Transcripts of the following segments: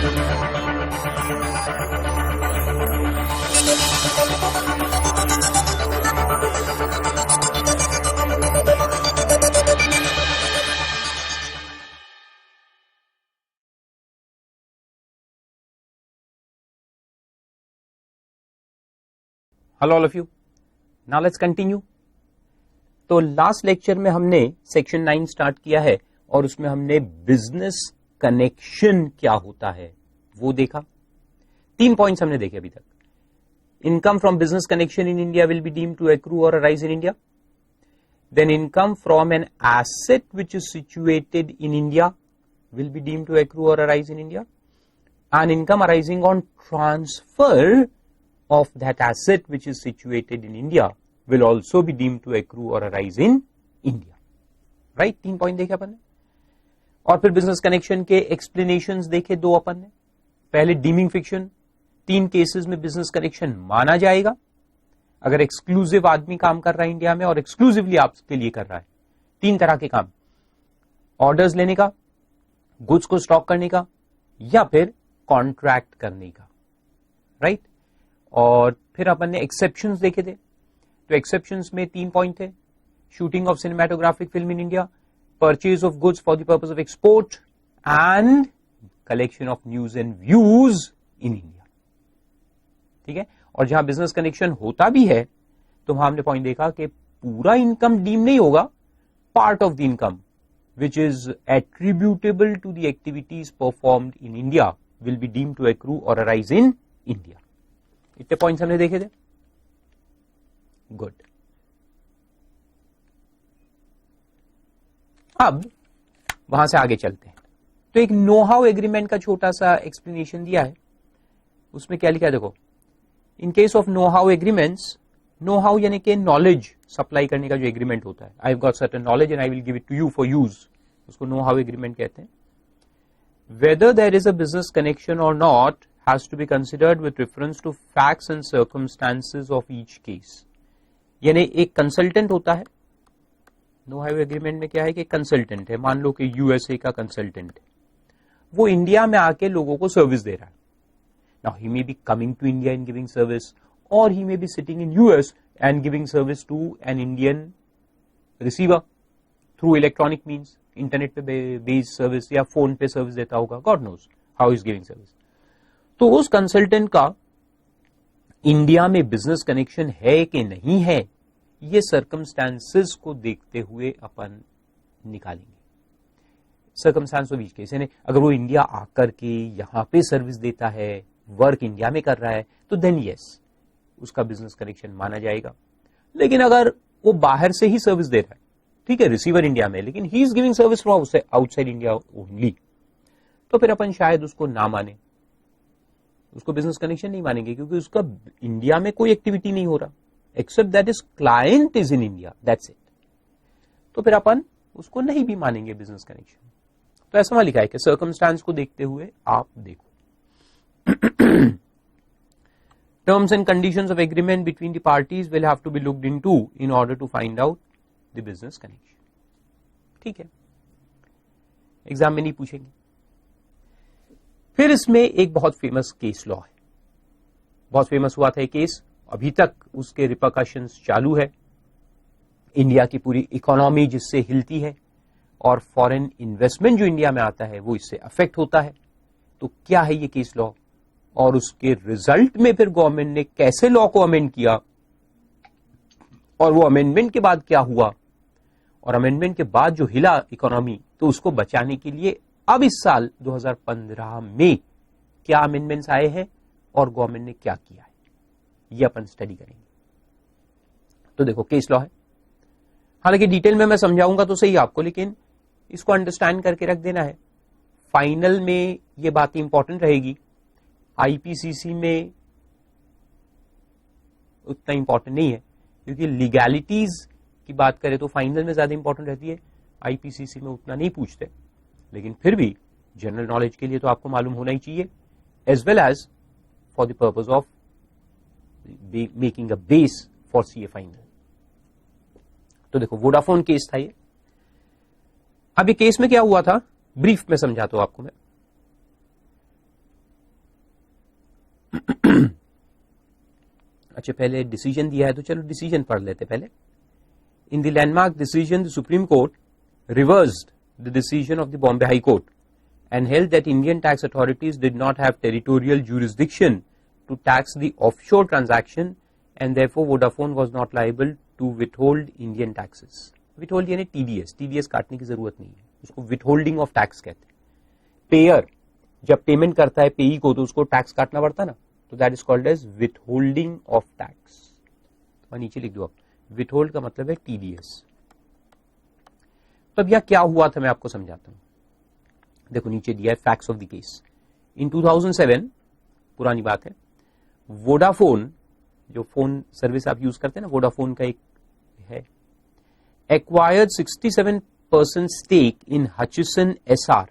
Hello all of you. Now let's continue. تو last lecture میں ہم نے سیکشن 9 سٹارٹ کیا ہے اور اس میں ہم نے بزنس کنیکشن کیا ہوتا ہے وہ دیکھا. 3 پوائنٹس ہم نے دیکھے ابھی تک. Income from business connection in India will be deem to accrue or arise in India. Then income from an asset which is situated in India will be deem to accrue or arise in India. And income arising on transfer of that asset which is situated in India will also be deemed to accrue or arise in India. Right? 3 point دیکھے اپن نے. اور پھر business connection کے explanations دیکھے 2 اپن نے. پہلے ڈیمنگ فکشن, 3 کیسز میں بزنس کنیکشن مانا جائے گا اگر ایکسکلوزیو آدمی کام کر رہا ہے انڈیا میں اور ایکسکلوزیولی آپ کے لیے کر رہا ہے. 3 طرح کے کام, آرڈرز لینے کا, گڈس کو اسٹاک کرنے کا, یا پھر کانٹریکٹ کرنے کا. رائٹ؟ اور پھر اپن نے ایکسپشنز دیکھے تھے. تو ایکسپشنز میں 3 پوائنٹ تھے. Shooting of cinematographic film in India, purchase of goods for the purpose of export, and collection of news and views in India. ٹھیک ہے. اور جہاں بزنس کنیکشن ہوتا بھی ہے تو وہاں ہم نے پوائنٹ دیکھا کہ پورا انکم ڈیم نہیں ہوگا, part of the income which is attributable to the activities performed in India will be deem to accrue or arise in India. اتنے پوائنٹس ہم نے دیکھے تھے. گڈ. اب وہاں سے آگے چلتے ہیں. تو ایک نو ہاؤ ایگریمنٹ کا چھوٹا سا ایکسپلینیشن دیا ہے. اس میں کیا لکھا ہے دیکھو. In case of know how agreements, know how یعنی کہ نالج سپلائی کرنے کا جو ایگریمنٹ ہوتا ہے. I have got certain knowledge and I will give it to you for use. اس کو نو ہاؤ ایگریمنٹ کہتے ہیں. Whether there is a business connection or not has to be considered with reference to facts and circumstances of each case. یعنی ایک consultant ہوتا ہے. نو how agreement میں کیا ہے کہ ایک کنسلٹنٹ ہے, مان لو کہ یو ایس اے کا کنسلٹنٹ ہے, وہ انڈیا میں آ کے لوگوں کو سروس دے رہا ہے. Now he may be coming to India and giving service, or he may be sitting in US and giving service to an Indian receiver through electronic means, internet پہ based service یا phone پہ service دیتا ہوگا. God knows how he is giving service. تو اس consultant کا India میں business connection ہے کہ نہیں ہے, یہ سرکمسٹانسز کو دیکھتے ہوئے اپن نکالیں گے. سرکمسٹانس آف ایچ کیس, یعنی اگر وہ انڈیا آ کر کے یہاں پہ سروس دیتا ہے, ورک انڈیا میں کر رہا ہے, تو دین یس اس کا بزنس کنیکشن مانا جائے گا. لیکن اگر وہ باہر سے ہی سروس دے رہا ہے, ٹھیک ہے, ریسیور انڈیا میں, لیکن he is giving service from outside India only, تو پھر اپن شاید اس کو نہ مانے, اس کو بزنس کنیکشن نہیں مانیں گے, کیونکہ اس کا انڈیا میں کوئی ایکٹیویٹی نہیں ہو رہا accept that is client is in India, that's it. تو پھر اپن اس کو نہیں بھی مانیں گے بزنس کنیکشن. تو ایسا وہاں لکھا ہے کہ سرکمسٹانس کو دیکھتے ہوئے آپ دیکھو. Terms and conditions of agreement between the parties will have to be looked into in order to find out the business connection. ٹھیک ہے, ایگزام میں نہیں پوچھیں گے. پھر اس میں ایک بہت فیمس کیس لا ہے, بہت فیمس ہوا تھا یہ کیس, ابھی تک اس کے ریپرکشنز چالو ہے. انڈیا کی پوری اکانومی جس سے ہلتی ہے اور فورن انویسٹمنٹ جو انڈیا میں آتا ہے وہ اس سے افیکٹ ہوتا ہے. تو کیا ہے یہ کیس لا, اور اس کے ریزلٹ میں پھر گورنمنٹ نے کیسے لا کو امینڈ کیا, اور وہ امینڈمنٹ کے بعد کیا ہوا, اور امینڈمنٹ کے بعد جو ہلا اکانومی, تو اس کو بچانے کے لیے اب اس سال 2015 میں کیا امینڈمنٹس آئے ہیں اور گورنمنٹ نے کیا کیا ہے, یہ اپن اسٹڈی کریں گے. تو دیکھو کیس لا ہے, حالانکہ ڈیٹیل میں سمجھاؤں گا تو صحیح آپ کو, لیکن اس کو انڈرسٹینڈ کر کے رکھ دینا ہے. فائنل میں یہ بات امپورٹنٹ رہے گی, آئی پی سی سی میں اتنا امپورٹنٹ نہیں ہے, کیونکہ لیگیلٹیز کی بات کرے تو فائنل میں زیادہ امپورٹنٹ رہتی ہے, آئی پی سی سی میں اتنا نہیں پوچھتے. لیکن پھر بھی جنرل نالج کے لیے تو آپ کو معلوم ہونا ہی چاہیے, as well as for the purpose of making a base for CA final. تو دیکھو ووڈافون کیس تھا یہ. اب یہ کیس میں کیا ہوا تھا, بریف میں سمجھاتا ہوں آپ کو میں. اچھا پہلے ڈیسیجن دیا ہے تو چلو ڈیسیجن پڑھ لیتے پہلے. In the landmark decision, the Supreme Court reversed the decision of the Bombay High Court and held that Indian tax authorities did not have territorial jurisdiction to tax the offshore transaction, and therefore Vodafone was not liable to withhold Indian taxes. Withhold یعنی TDS کاٹنے کی ضرورت نہیں ہے, اس کو withholding of tax کہتے ہیں. Pair جب پیمنٹ کرتا ہے پیئی کو تو اس کو ٹیکس کاٹنا پڑتا نا, تو that is called as withholding of tax. اور نیچے لکھ دو آپ, withhold کا مطلب ہے TDS. تو اب یہاں کیا ہوا تھا میں آپ کو سمجھاتا ہوں. دیکھو نیچے دیا ہے فیکٹس آف دی کیس. ان 2007 پرانی بات ہے, ووڈافون جو فون سروس آپ یوز کرتے ہیں نا, ووڈافون کا ایک ہے, acquired 67% stake in Hutchison SR,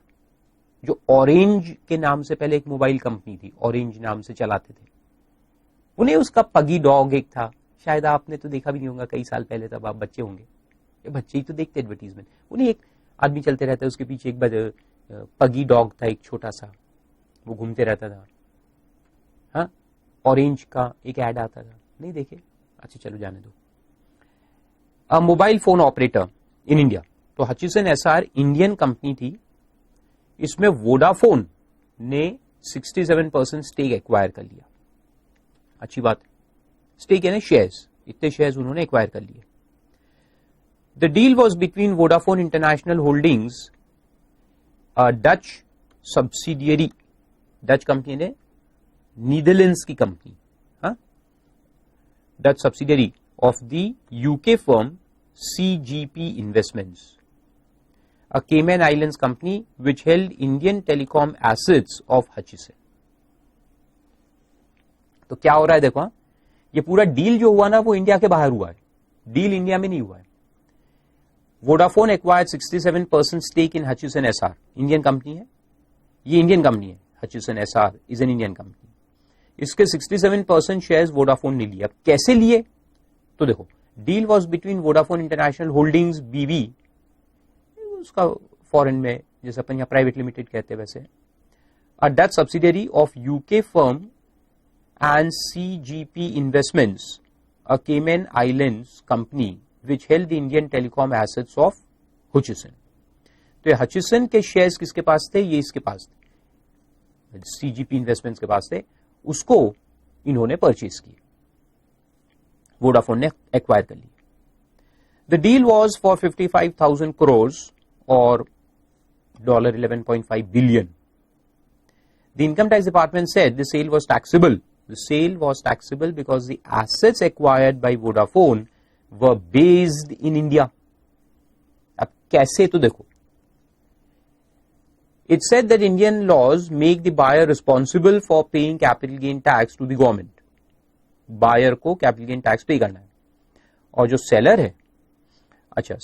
جو اورینج کے نام سے پہلے ایک موبائل کمپنی تھی, اورینج نام سے چلاتے تھے. انہیں اس کا پگی ڈاگ ایک تھا, شاید آپ نے تو دیکھا بھی نہیں ہوگا, کئی سال پہلے تب آپ بچے ہوں گے, بچے ہی تو دیکھتے ایڈورٹیزمنٹ. انہیں ایک آدمی چلتے رہتا ہے, اس کے پیچھے ایک پگی ڈاگ تھا, ایک چھوٹا سا, وہ گھومتے رہتا تھا. ہاں, اورینج کا ایک ایڈ آتا تھا, نہیں دیکھے؟ اچھا چلو جانے دو. Mobile phone operator in India, تو ہچسن SR انڈین کمپنی تھی, اس میں ووڈافون نے 67% اسٹیک ایکوائر کر لیا. اچھی بات ہے, اسٹیک یعنی شیئرز, اتنے شیئرز انہوں نے ایکوائر کر لیے. The deal was between Vodafone International Holdings, Dutch subsidiary, Dutch company نے نیدرلینڈس کی کمپنی, ہاں, Dutch subsidiary of the UK firm CGP investments, a Cayman Islands company which held Indian telecom assets of Hutchison. تو کیا ہو رہا ہے دیکھو, یہ پورا ڈیل جو ہوا نا وہ انڈیا کے باہر ہوا ہے, ڈیل انڈیا میں نہیں ہوا ہے. Vodafone acquired 67% stake in Hutchison SR, Indian company ہے, یہ انڈین کمپنی ہے, Hutchison SR is an Indian company. اس کے 67% شیئرز ووڈافون نے لیا. کیسے لیے؟ تو دیکھو, deal was between Vodafone International Holdings BV, اس کا فورن میں جیسے اپن یہاں پرائیویٹ لمیٹڈ کہتے ہیں ویسے, a Dutch subsidiary of UK firm and CGP Investments, a Cayman Islands company which held the Indian telecom assets of Hutchison. تو یہ ہچسن کے شیئرز کس کے پاس تھے؟ یہ اس کے پاس تھے, CGP انویسٹمنٹس کے پاس تھے, اس کو انہوں نے پرچیز کی, ووڈافون نے ایکوائر کر لی. The deal was for 55,000 crores or $11.5 billion. The income tax department said the sale was taxable. The sale was taxable because the assets acquired by Vodafone were based in India. اب کیسے تو دیکھو, it said that Indian laws make the buyer responsible for paying capital gain tax to the government. Buyer کو capital gain tax pay کرنا ہے, اور جو seller ہے, اچھا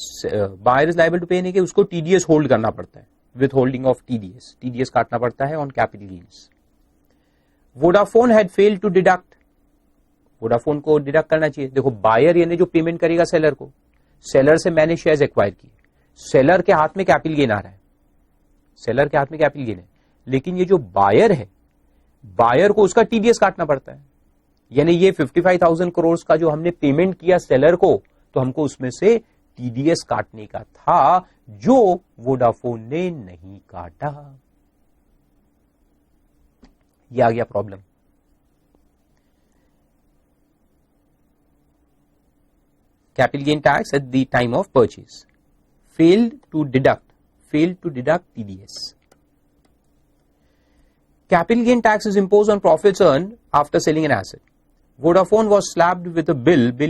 buyer is liable to pay نہیں کہ اس کو TDS ہولڈ کرنا پڑتا ہے, with holding of TDS کاٹنا پڑتا ہے on capital gains. Vodafone had failed to deduct, Vodafone کو ڈیڈکٹ کرنا چاہیے. دیکھو بائر یعنی جو پیمنٹ کرے گا سیلر کو, سیلر سے میں نے شیئرز ایکوائر کیے, سیلر کے ہاتھ میں کیپٹل گین آ رہا ہے, سیلر کے ہاتھ میں کیپٹل گین ہے, لیکن یہ جو بائر ہے, بائر کو اس کا TDS کاٹنا پڑتا ہے. یعنی یہ 55,000 کروڑ کا جو ہم نے پیمنٹ کیا سیلر کو, تو ہم کو اس میں سے TDS کاٹنے کا تھا, جو ووڈافون نے نہیں کاٹا. یہ آ گیا problem. Capital gain tax at the time of purchase. Failed to deduct TDS. Capital gain tax is imposed on profits earned after selling an asset. Vodafone was slapped with a bill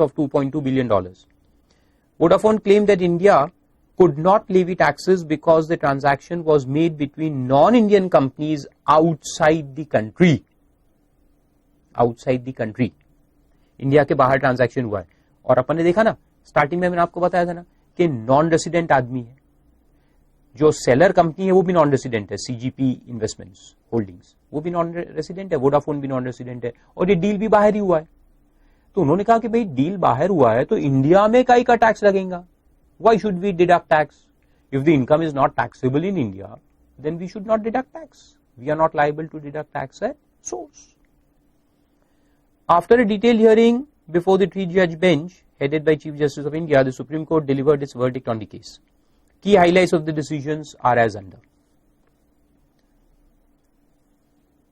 of $2.2 billion. Vodafone claimed that India could not levy taxes because the transaction was made between non-Indian companies outside the country. India کے باہر transaction ہوا ہے, اور اپن نے دیکھا نا starting میں نے آپ کو بتایا تھا نا کہ نان ریسیڈنٹ آدمی ہے, جو سیلر کمپنی ہے وہ بھی نان ریسیڈنٹ ہے, CGP انویسٹمنٹس ہولڈنگس وہ بھی نان ریسیڈنٹ ہے, ووڈافون بھی نان ریسیڈنٹ ہے, اور یہ ڈیل بھی باہر ہی ہوا ہے. تو انہوں نے کہا کہ بھائی ڈیل باہر ہوا ہے تو انڈیا میں کائی کا ٹیکس لگے گا, why should we deduct tax? If the income is not taxable in India then we should not deduct tax, we are not liable to deduct tax at source. After a detailed hearing before the three-judge bench headed by Chief Justice of India, the Supreme Court delivered its verdict on the case. Key highlights of the decisions are as under.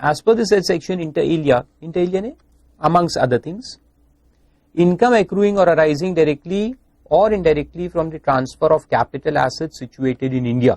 As per this section, inter alia ne, amongst other things, income accruing or arising directly or indirectly from the transfer of capital assets situated in India.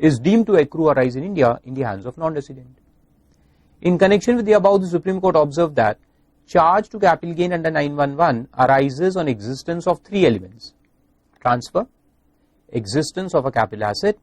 is deemed to accrue or arise in India in the hands of non-resident. In connection with the above, the Supreme Court observed that charge to capital gain under 911 arises on existence of three elements: transfer, existence of a capital asset,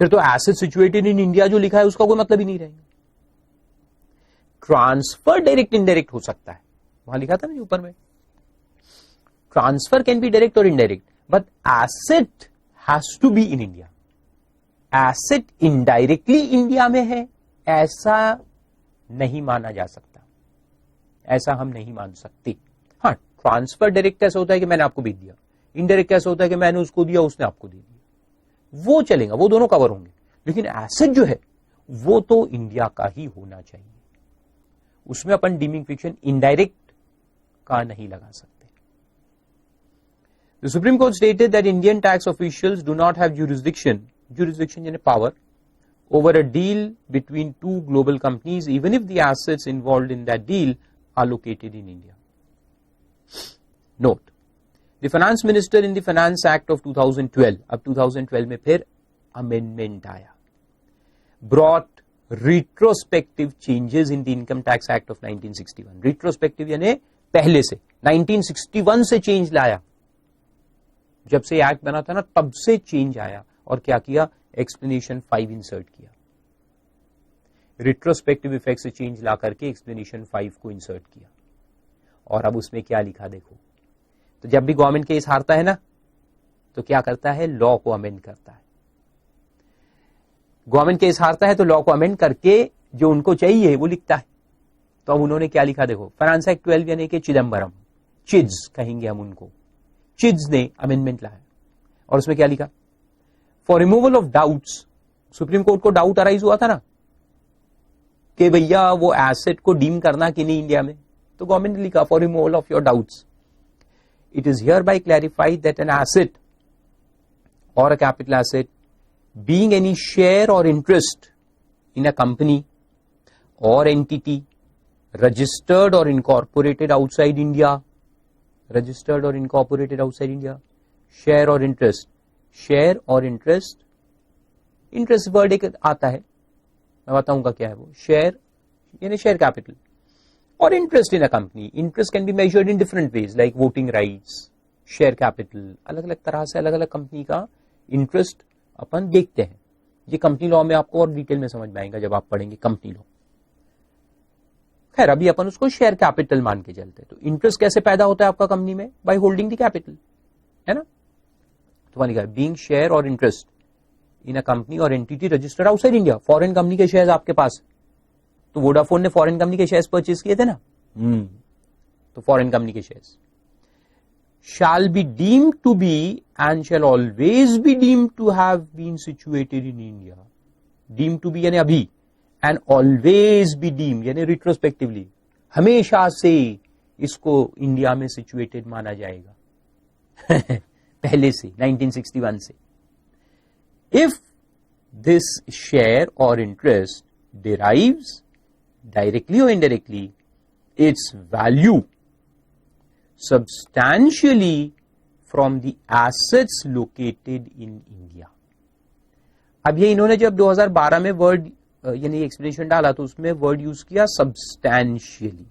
پھر تو asset situated in India جو لکھا ہے اس کا کوئی مطلب ہی نہیں رہے گا. ٹرانسفر ڈائریکٹ انڈائریکٹ ہو سکتا ہے, وہاں لکھا تھا نا اوپر میں, ٹرانسفر کین بی ڈائریکٹ اور indirect, but asset has to be in India. Asset indirectly India میں ہے ایسا نہیں مانا جا سکتا, ایسا ہم نہیں مان سکتے. ہاں, ٹرانسفر ڈائریکٹ کیسے ہوتا ہے کہ میں نے آپ کو بھیج دیا, انڈائریکٹ کیسے ہوتا ہے کہ میں نے اس کو دیا اس نے آپ کو دے دیا, وہ چلے گا, وہ دونوں کور ہوں گے. لیکن ایسٹ جو ہے وہ تو انڈیا کا ہی ہونا چاہیے, اس میں اپن ڈیمنگ فکشن انڈائریکٹ کا نہیں لگا سکتے. The Supreme Court stated that Indian tax officials do not have jurisdiction یعنی power, over a deal between two global companies, even if the assets involved in that deal are located in India. Note, the finance minister in the Finance Act of 2012, اب 2012 میں پھر amendment آیا, brought retrospective changes in the Income Tax Act of 1961. Retrospective یعنی پہلے سے 1961 سے change لایا, جب سے ایکٹ بنا تھا نا تب سے چینج آیا, اور کیا کیا, ایکسپلینیشن 5 انسرٹ کیا. ریٹروسپیکٹو افیکٹ سے چینج لا کر کے ایکسپلینیشن 5 کو انسرٹ کیا, اور اب اس میں کیا لکھا دیکھو. تو جب بھی گورنمنٹ کیس ہارتا ہے نا تو کیا کرتا ہے, لا کو امینڈ کرتا ہے. گورنمنٹ کیس ہارتا ہے تو لا کو امینڈ کر کے جو ان کو چاہیے وہ لکھتا ہے. تو اب انہوں نے کیا لکھا دیکھو, فائنانس ایکٹ 12 یعنی کہ چدمبرم, چڈز کہیں گے ہم ان کو, چڈز نے امینڈمنٹ لایا, اور اس میں کیا لکھا, for removal of doubts. Supreme court کو ڈاؤٹ ارائز ہوا تھا نا کہ بھیا وہ ایسٹ کو ڈیم کرنا کہ نہیں انڈیا میں, تو گورنمنٹ نے لکھا for removal of your doubts, it is hereby clarified that an asset or a capital asset being any share or interest in a company or entity registered or incorporated outside India, registered or incorporated outside India, share or interest, share or interest, interest word ایک آتا ہے, میں بتاؤں گا کیا ہے وہ. share یعنی share capital, or interest in a company. interest can be measured in different ways like voting rights, share capital, الگ الگ طرح سے الگ الگ کمپنی کا انٹرسٹ اپن دیکھتے ہیں. یہ کمپنی لا میں آپ کو اور ڈیٹیل میں سمجھ میں آئے گا جب آپ پڑھیں گے کمپنی لا. خیر ابھی اپن اس کو شیئر کیپٹل مان کے چلتے ہیں. تو انٹرسٹ کیسے پیدا ہوتا ہے آپ کا کمپنی میں, بائی ہولڈنگ دی کیپٹل, ہے نا. تو وہاں لکھا ہے being share or interest in a company or entity registered outside India. Foreign company کے شیئر آپ کے پاس, تو ووڈافون نے فورن کمپنی کے شیئر پرچیز کیے تھے نا, تو فورن کمپنی کے share shall be deemed to be and shall always be deemed to have been situated in India. Deemed to be یعنی ابھی, and always be deemed یعنی retrospectively, ہمیشہ سے اس کو انڈیا میں سچویٹڈ مانا جائے گا پہلے سے 1961 سے. If this share or interest derives directly or indirectly its value substantially from the assets located in India. اب یہ انہوں نے جب 2012 میں ورڈ یعنی ایکسپلینیشن ڈالا تو اس میں ورڈ یوز کیا سبسٹینشیلی.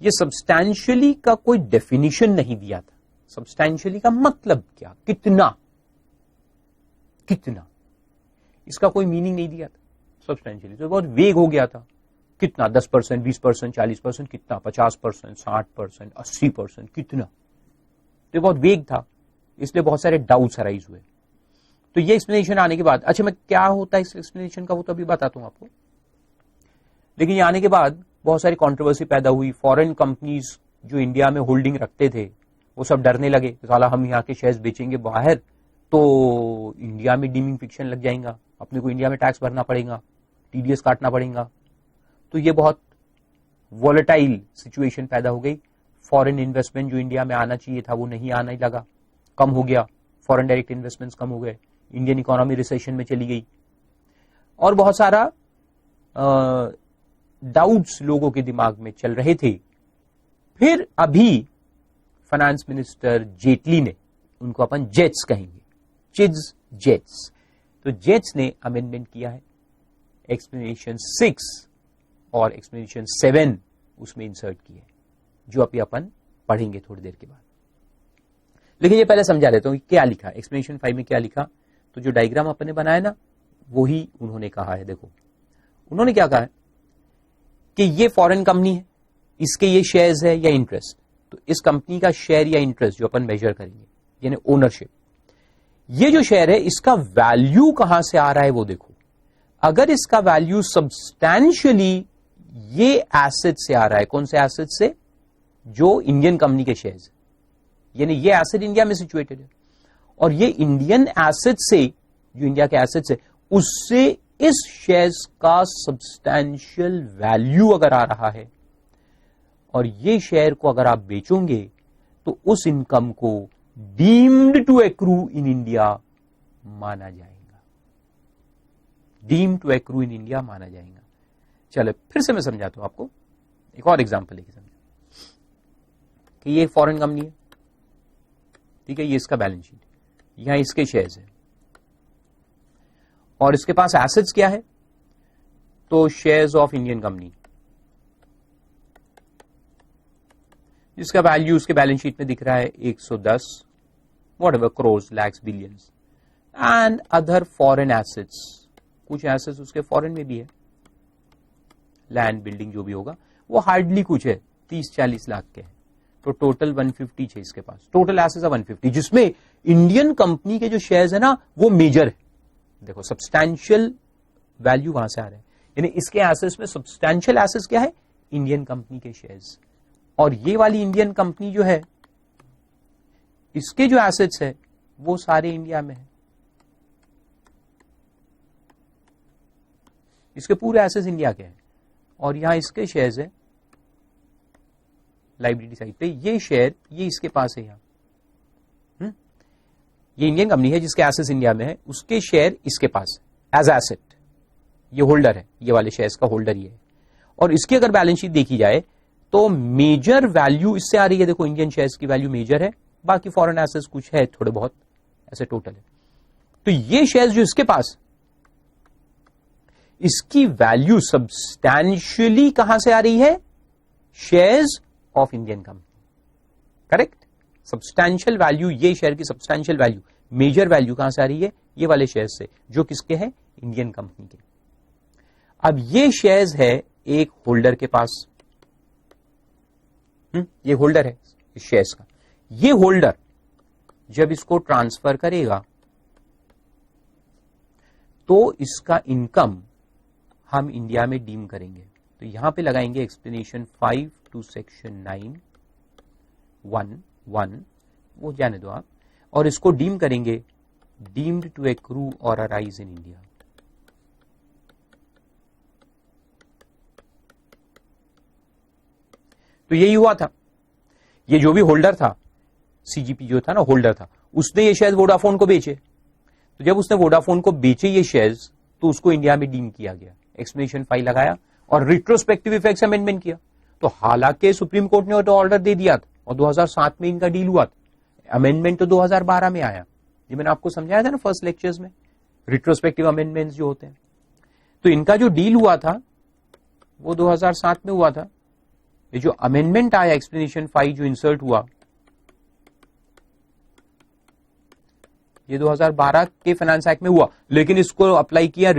یہ سبسٹینشیلی کا کوئی ڈیفینیشن نہیں دیا تھا. سبسٹینشیلی کا مطلب کیا, کتنا, کتنا, اس کا کوئی میننگ نہیں دیا تھا. سبسٹینشیلی تو بہت ویگ ہو گیا تھا. کتنا, 10%, 20%, 40%, کتنا, 50%, 60%, 80%, کتنا, تو یہ بہت ویگ تھا, اس لیے بہت سارے ڈاؤٹس ارائز ہوئے. تو یہ ایکسپلینیشن آنے کے بعد, اچھا میں کیا ہوتا ہے اس ایکسپلینیشن کا وہ تو ابھی بتاتا ہوں آپ کو, لیکن یہ آنے کے بعد بہت ساری کنٹروورسی پیدا ہوئی. فورن کمپنیز جو انڈیا میں ہولڈنگ رکھتے تھے وہ سب ڈرنے لگے, سالا ہم یہاں کے شیئرز بیچیں گے باہر تو انڈیا میں ڈیمنگ فکشن لگ جائیں گا, اپنے کو انڈیا میں ٹیکس بھرنا پڑے گا, ٹی ڈی ایس کاٹنا پڑے گا. تو یہ بہت ولیٹائل سچویشن پیدا ہو گئی. فورن انویسٹمنٹ جو انڈیا میں آنا چاہیے تھا وہ نہیں آنے لگا, کم ہو گیا. فورن ڈائریکٹ انویسٹمنٹ کم ہو گئے, انڈین اکانومی ریسیشن میں چلی گئی, اور بہت سارا ڈاؤٹس لوگوں کے دماغ میں چل رہے تھے. پھر ابھی فائنانس منسٹر جیٹلی نے, ان کو اپن جیٹس کہیں گے, چڈز جیٹس, تو جیٹس نے امینڈمنٹ کیا ہے. ایکسپلینیشن 6 اور ایکسپلینیشن 7 اس میں انسرٹ کی ہے, جو ابھی اپن پڑھیں گے تھوڑی دیر کے بعد. لیکن یہ پہلے سمجھا لیتا ہوں کیا لکھا ایکسپلینیشن 5 میں, کیا لکھا. تو جو ڈائیگرام اپن نے بنایا نا وہی انہوں نے کہا ہے. دیکھو انہوں نے کیا کہا ہے کہ یہ فورن کمپنی ہے, اس کے یہ شیئرز ہے یا انٹرسٹ, تو اس کمپنی کا شیئر یا انٹرسٹ جو اپن میجر کریں گے یعنی اونرشپ, یہ جو شیئر ہے اس کا ویلیو کہاں سے آ رہا ہے وہ دیکھو. اگر اس کا ویلیو سبسٹینشلی یہ ایسٹ سے آ رہا ہے, کون سے ایسٹ سے, جو انڈین کمپنی کے شیئرز, یعنی یہ ایسٹ انڈیا میں سچویٹڈ ہے, اور یہ انڈین ایسٹ سے, جو انڈیا کے ایسٹ سے, اس سے اس شیئرز کا سبسٹینشیل ویلیو اگر آ رہا ہے, اور یہ شیئر کو اگر آپ بیچوں گے تو اس انکم کو deemed to accrue in India مانا جائے گا, deemed to accrue in India مانا جائے گا. چلے پھر سے میں سمجھاتا ہوں آپ کو, ایک اور ایگزامپل لے کے سمجھا کہ یہ فورن کمپنی ہے, ٹھیک ہے, یہ اس کا بیلنس شیٹ, یہاں اس کے شیئرز ہیں, اور اس کے پاس ایسٹس کیا ہے, تو شیئرز آف انڈین کمپنی, جس کا ویلیو اس کے بیلنس شیٹ میں دکھ رہا ہے 110 whatever crores, lakhs, billions, and other foreign assets, کچھ ایسٹس اس کے فورن میں بھی ہے, لینڈ, بلڈنگ جو بھی ہوگا, وہ ہارڈلی کچھ ہے 30-40 لاکھ کے ہیں, تو ٹوٹل 150 ہے اس کے پاس, ٹوٹل ایسٹس 150, جس میں انڈین کمپنی کے جو شیئرز ہیں نا وہ میجر ہے. دیکھو سبسٹینشیل ویلیو وہاں سے آ رہا ہے, یعنی اس کے ایسٹس میں سبسٹینشیل ایسٹس کیا ہے, انڈین کمپنی کے شیئرز, اور یہ والی انڈین کمپنی جو ہے اس کے جو ایسٹس ہے وہ سارے انڈیا میں ہیں, اس کے پورے ایسٹس انڈیا کے ہیں, اور یہاں اس کے شیئرز ہیں لائبلٹی سائڈ پہ, یہ شیئر یہ اس کے پاس ہے, یہاں یہ انڈین کمپنی ہے جس کے ایسٹس انڈیا میں ہے, اس کے شیئر اس کے پاس ایز ایسٹ, یہ ہولڈر ہے, یہ والے شیئرز کا ہولڈر یہ ہے, اور اس کی اگر بیلنس شیٹ دیکھی جائے تو میجر ویلیو اس سے آ رہی ہے. دیکھو انڈین شیئرز کی ویلیو میجر ہے, باقی فورن ایسٹس کچھ ہے تھوڑے بہت, ایسے ٹوٹل ہے. تو یہ شیئرز جو اس کے پاس, اس کی ویلیو سبسٹینشلی کہاں سے آ رہی ہے, shares of Indian company, correct. Substantial value, یہ شیئر کی سبسٹینشیل ویلیو, میجر ویلیو کہاں سے آ رہی ہے, یہ والے شیئر سے, جو کس کے ہیں, انڈین کمپنی کے. اب یہ شیئرز ہے ایک ہولڈر کے پاس, یہ ہولڈر ہے اس شیئرز کا, یہ ہولڈر جب اس کو ٹرانسفر کرے گا تو اس کا انکم ہم انڈیا میں ڈیم کریں گے. تو یہاں پہ لگائیں گے ایکسپلینیشن 5 ٹو سیکشن 9(1)(1), وہ جانے دو آپ, اور اس کو ڈیم کریں گے deemed to accrue or arise in India. تو یہی ہوا تھا, یہ جو بھی ہولڈر تھا, سی جی پی جو تھا نا ہولڈر تھا, اس نے یہ شیئر ووڈافون کو بیچے. تو جب اس نے ووڈافون کو بیچے یہ شیئرز, تو اس کو انڈیا میں ڈیم کیا گیا, ایکسپلینیشن 5 لگایا اور ریٹروسپیکٹو ایفیکٹس امینڈمنٹ کیا. تو حالانکہ سپریم کورٹ نے آرڈر دے دیا تھا اور 2007 میں ان کا ڈیل ہوا تھا, امینڈمنٹ تو 2012 میں آیا, یہ میں نے آپ کو سمجھایا تھا نا فرسٹ لیکچرز میں, ریٹروسپیکٹو امینڈمنٹ جو ہوتے ہیں. تو ان کا جو ڈیل ہوا تھا وہ 2007 میں ہوا تھا. یہ جو امینڈمنٹ آیا ایکسپلینیشن 5 جو انسرٹ ہوا, یہ 2012 کے فائنانس ایکٹ میں ہوا, لیکن اس کو اپلائی کیا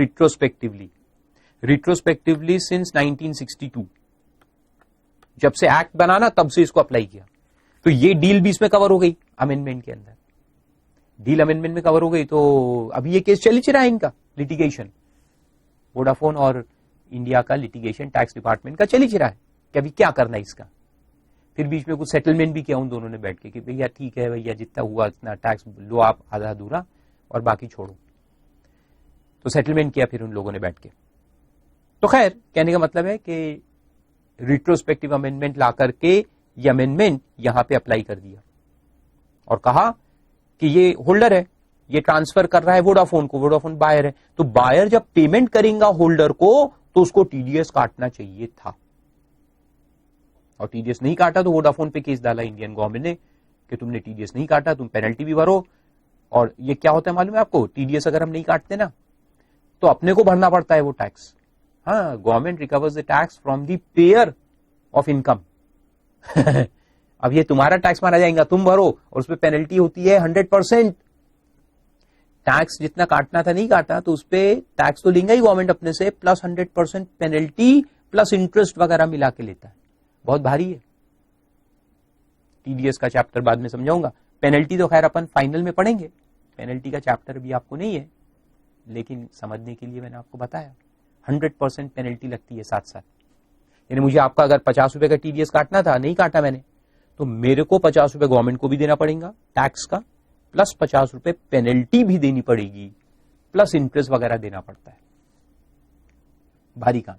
ریٹروسپیکٹولی سنس 1962, جب سے ایکٹ بنانا تب سے اس کو اپلائی کیا. تو یہ ڈیل بھی اس میں کور ہو گئی امینڈمنٹ کے اندر, ڈیل امینڈمنٹ میں کور ہو گئی. تو ابھی یہ کیس چل رہا ہے ان کا لٹیگیشن, ووڈافون اور انڈیا کا لٹیگیشن ٹیکس ڈپارٹمنٹ کا چل ہی رہا ہے کہ ابھی کیا کرنا ہے اس کا. پھر بیچ میں کچھ سیٹلمنٹ بھی کیا ان دونوں نے بیٹھ کے کہ بھیا ٹھیک ہے بھیا, جتنا ہوا اتنا ٹیکس لو آپ آدھا ادھورا اور باقی چھوڑو. تو سیٹلمنٹ کیا پھر ان لوگوں نے بیٹھ کے. تو خیر کہنے کا مطلب ہے کہ ریٹروسپیکٹو امینڈمنٹ لا کر کے یہ امینڈمنٹ یہاں پہ اپلائی کر دیا اور کہا کہ یہ ہولڈر ہے, یہ ٹرانسفر کر رہا ہے ووڈافون کو, ووڈافون بائر ہے, تو بائر جب پیمنٹ کریں گا ہولڈر کو تو اس کو ٹی ڈی ایس کاٹنا چاہیے تھا, اور ٹی ڈی ایس نہیں کاٹا تو ووڈافون پہ کیس ڈالا انڈین گورنمنٹ نے کہ تم نے ٹی ڈی ایس نہیں کاٹا, تم پینلٹی بھی بھرو. اور یہ کیا ہوتا ہے معلوم ہے آپ کو, ٹی ڈی ایس اگر ہم نہیں کاٹتے نا تو اپنے کو بھرنا پڑتا ہے وہ ٹیکس. ہاں, government recovers the tax from the payer of income. اب یہ تمہارا ٹیکس مارا جائے گا, تم بھرو, اور اس پہ پینلٹی ہوتی ہے 100%. ٹیکس جتنا کاٹنا تھا نہیں کاٹا, تو اس پہ ٹیکس تو لیں گا ہی گورنمنٹ اپنے سے, پلس 100% پینلٹی پلس انٹرسٹ وغیرہ ملا کے لیتا ہے. بہت بھاری ہے. ٹی ڈی ایس کا چیپٹر بعد میں سمجھاؤں گا. پینلٹی تو خیر اپن فائنل میں پڑھیں گے, پینلٹی کا چیپٹر بھی آپ کو نہیں ہے, لیکن سمجھنے کے لیے میں نے آپ کو بتایا 100% پینلٹی لگتی ہے ساتھ ساتھ. یعنی مجھے آپ کا اگر 50 روپے کا ٹی ڈی ایس کاٹنا تھا, نہیں کاٹا میں نے, تو میرے کو 50 روپے گورنمنٹ کو بھی دینا پڑے گا ٹیکس کا, پلس 50 روپے پینلٹی بھی دینی پڑے گی, پلس انٹرسٹ وغیرہ دینا پڑتا ہے. بھاری کام.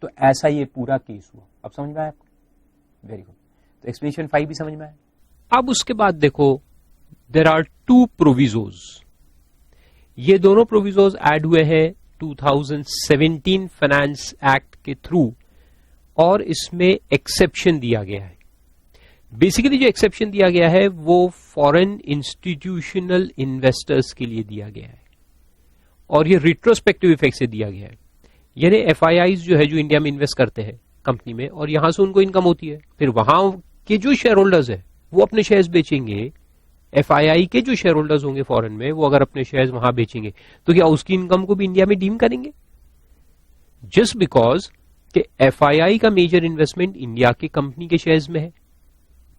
تو ایسا یہ پورا کیس ہوا. اب سمجھ میں آیا آپ کو؟ Very good. تو ایکسپلینیشن 5 بھی سمجھ میں آیا. اب اس کے بعد دیکھو, دیر آر 2 پروویزوز. یہ دونوں پروویزوز ایڈ ہوئے ہیں 2017 فائنانس ایکٹ کے تھرو, اور اس میں ایکسپشن دیا گیا ہے. بیسیکلی جو ایکسپشن دیا گیا ہے وہ فورن انسٹیٹیوشنل انویسٹرز کے لیے دیا گیا ہے, اور یہ ریٹروسپیکٹو افیکٹ سے دیا گیا ہے. یعنی ایف آئی آئیز جو ہے, جو انڈیا میں انویسٹ کرتے ہیں کمپنی میں, اور یہاں سے ان کو انکم ہوتی ہے, پھر وہاں کے جو شیئر ہولڈرز ہیں وہ اپنے شیئرز بیچیں گے. ایف آئی آئی کے جو شیئر ہولڈرز ہوں گے فورن میں, وہ اگر اپنے شیئرز وہاں بیچیں گے تو کیا اس کی انکم کو بھی انڈیا میں ڈیم کریں گے؟ جسٹ بیکاز کہ ایف آئی آئی کا میجر انویسٹمنٹ انڈیا کی کمپنی کے شیئرز میں ہے,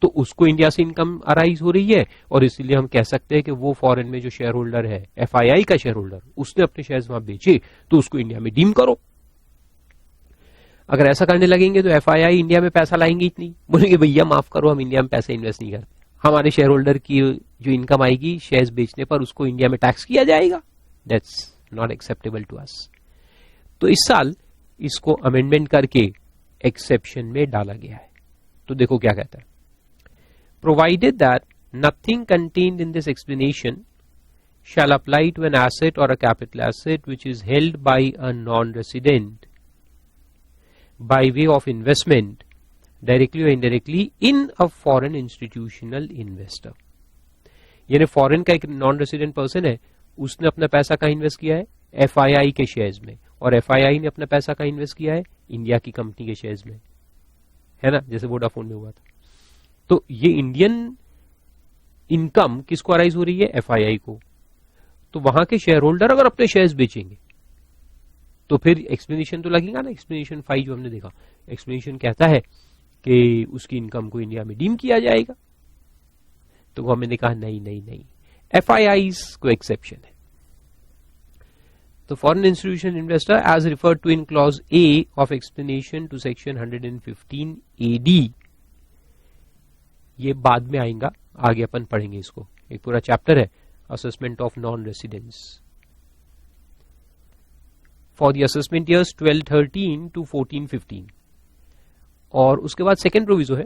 تو اس کو انڈیا سے انکم ارائیز ہو رہی ہے, اور اسی لیے ہم کہہ سکتے ہیں کہ وہ فورن میں جو شیئر ہولڈر ہے, ایف آئی آئی کا شیئر ہولڈر, اس نے اپنے شیئرز وہاں بیچے تو اس کو انڈیا میں ڈیم کرو. اگر ایسا کرنے لگیں گے تو ایف آئی آئی انڈیا میں پیسہ لائیں گے اتنی, بولیں گے بھیا معاف کرو, ہم انڈیا میں پیسے انویسٹ نہیں کرتے, ہمارے شیئر ہولڈر کی جو انکم آئے گی شیئرز بیچنے پر اس کو انڈیا میں ٹیکس کیا جائے گا. دیٹس ناٹ ایکسپٹیبل ٹو اس. تو اس سال اس کو امینڈمنٹ کر کے ایکسپشن میں ڈالا گیا ہے. تو دیکھو کیا کہتا ہے. Provided that nothing contained in this explanation shall apply to an asset or a capital asset which is held by a non-resident by way of investment directly or indirectly in a foreign institutional investor. یعنی فورن کا ایک non resident person ہے, اس نے اپنا پیسہ کہاں invest کیا ہے؟ ایف آئی آئی کے شیئرز میں, اور ایف آئی آئی نے اپنا پیسہ کہاں انویسٹ کیا ہے؟ انڈیا کی کمپنی کے شیئرز میں, ہے نا, جیسے ووڈافون میں ہوا تھا. تو یہ انڈین انکم کس کو ارائیز ہو رہی ہے؟ ایف آئی آئی کو. تو وہاں کے شیئر ہولڈر اگر اپنے شیئرز بیچیں گے تو پھر ایکسپلینیشن تو لگے گا نا. ایکسپلینیشن 5 جو ہم نے دیکھا, ایکسپلینیشن کہتا ہے کہ اس کی انکم کو انڈیا میں ڈیم کیا جائے گا. تو گورنمنٹ نے کہا نہیں نہیں نہیں, ایف آئی آئیز کو ایکسپشن ہے. تو foreign institution investor as referred to in clause A of explanation to section 115 A D, یہ بعد میں آئیں گا, آگے اپن پڑھیں گے اس کو. ایک پورا چیپٹر ہے assessment of non residence for the assessment years 12-13 to 14-15. اور اس کے بعد سیکنڈ پروویزو ہے.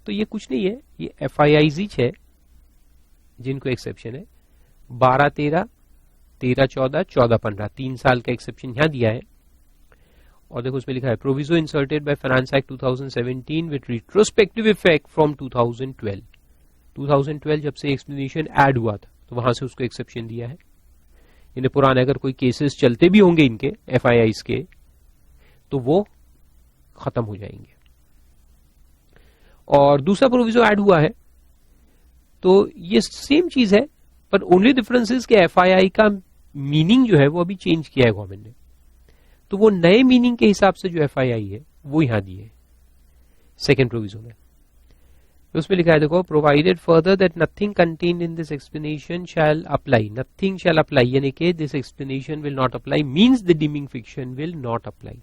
تو یہ کچھ نہیں ہے, یہ ایف آئی آئی زیچ ہے جن کو ایکسپشن ہے. 12-13, 13-14, 14-15, 3 سال کا ایکسپشن یہاں دیا ہے. اور دیکھو اس میں لکھا ہے proviso inserted by finance act 2017 with retrospective effect from 2012. 2012 جب سے ایکسپلینیشن ایڈ ہوا تھا تو وہاں سے اس کو ایکسپشن دیا ہے. یعنی پرانے اگر کوئی کیسز چلتے بھی ہوں گے ان کے ایف آئی آئیز کے, تو وہ ختم ہو جائیں گے. اور دوسرا پروویزو ایڈ ہوا ہے تو یہ سیم چیز ہے, پر اونلی ڈفرنس از کہ ایف آئی آئی کا میننگ جو ہے وہ ابھی چینج کیا ہے گورنمنٹ نے. تو وہ نئے میننگ کے حساب سے جو ایف آئی آئی ہے وہ یہاں دی ہے سیکنڈ پروویزو میں. اس میں لکھا ہے دیکھو, provided further that nothing contained in this explanation shall apply. Nothing shall apply یعنی کہ this explanation will not apply means the deeming fiction will not apply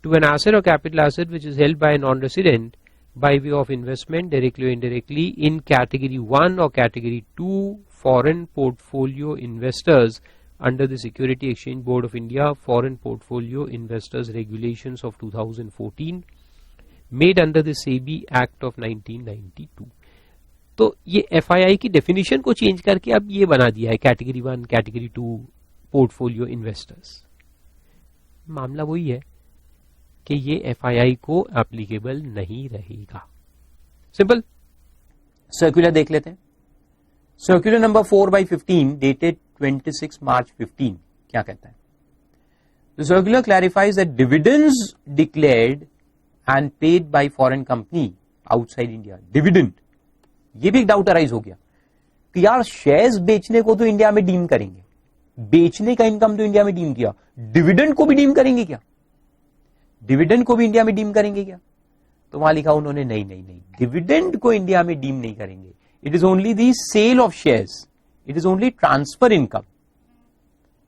to an asset or capital asset which is held by non resident by way of investment directly or indirectly in category 1 or category 2 foreign portfolio investors under the Security Exchange Board of India Foreign Portfolio Investors Regulations of 2014 made under the SEBI Act of 1992. تو یہ F آئی آئی کی definition کو change کر کے اب یہ بنا دیا ہے category 1, category 2 portfolio investors. معاملہ وہی ہے کہ یہ ایف آئی آئی کو اپلیکیبل نہیں رہے گا. سمپل. سرکولر دیکھ لیتے ہیں. سرکولر نمبر 4/15 ڈیٹڈ 26 March 15 کیا کہتا ہے؟ The circular clarifies that dividends declared and paid by foreign company outside India. Dividend. یہ بھی ایک ڈاؤٹ ارائز ہو گیا کہ یار شیئرز بیچنے کو تو انڈیا میں ڈیم کریں گے, بیچنے کا انکم تو انڈیا میں ڈیم کیا, ڈیویڈنڈ کو بھی ڈیم کریں گے کیا, ڈیویڈنڈ کو بھی انڈیا میں ڈیم کریں گے کیا؟ تو وہاں لکھا انہوں نے نہیں, ڈیویڈنڈ کو انڈیا میں ڈیم نہیں کریں گے. It is only the sale of shares, it is only transfer income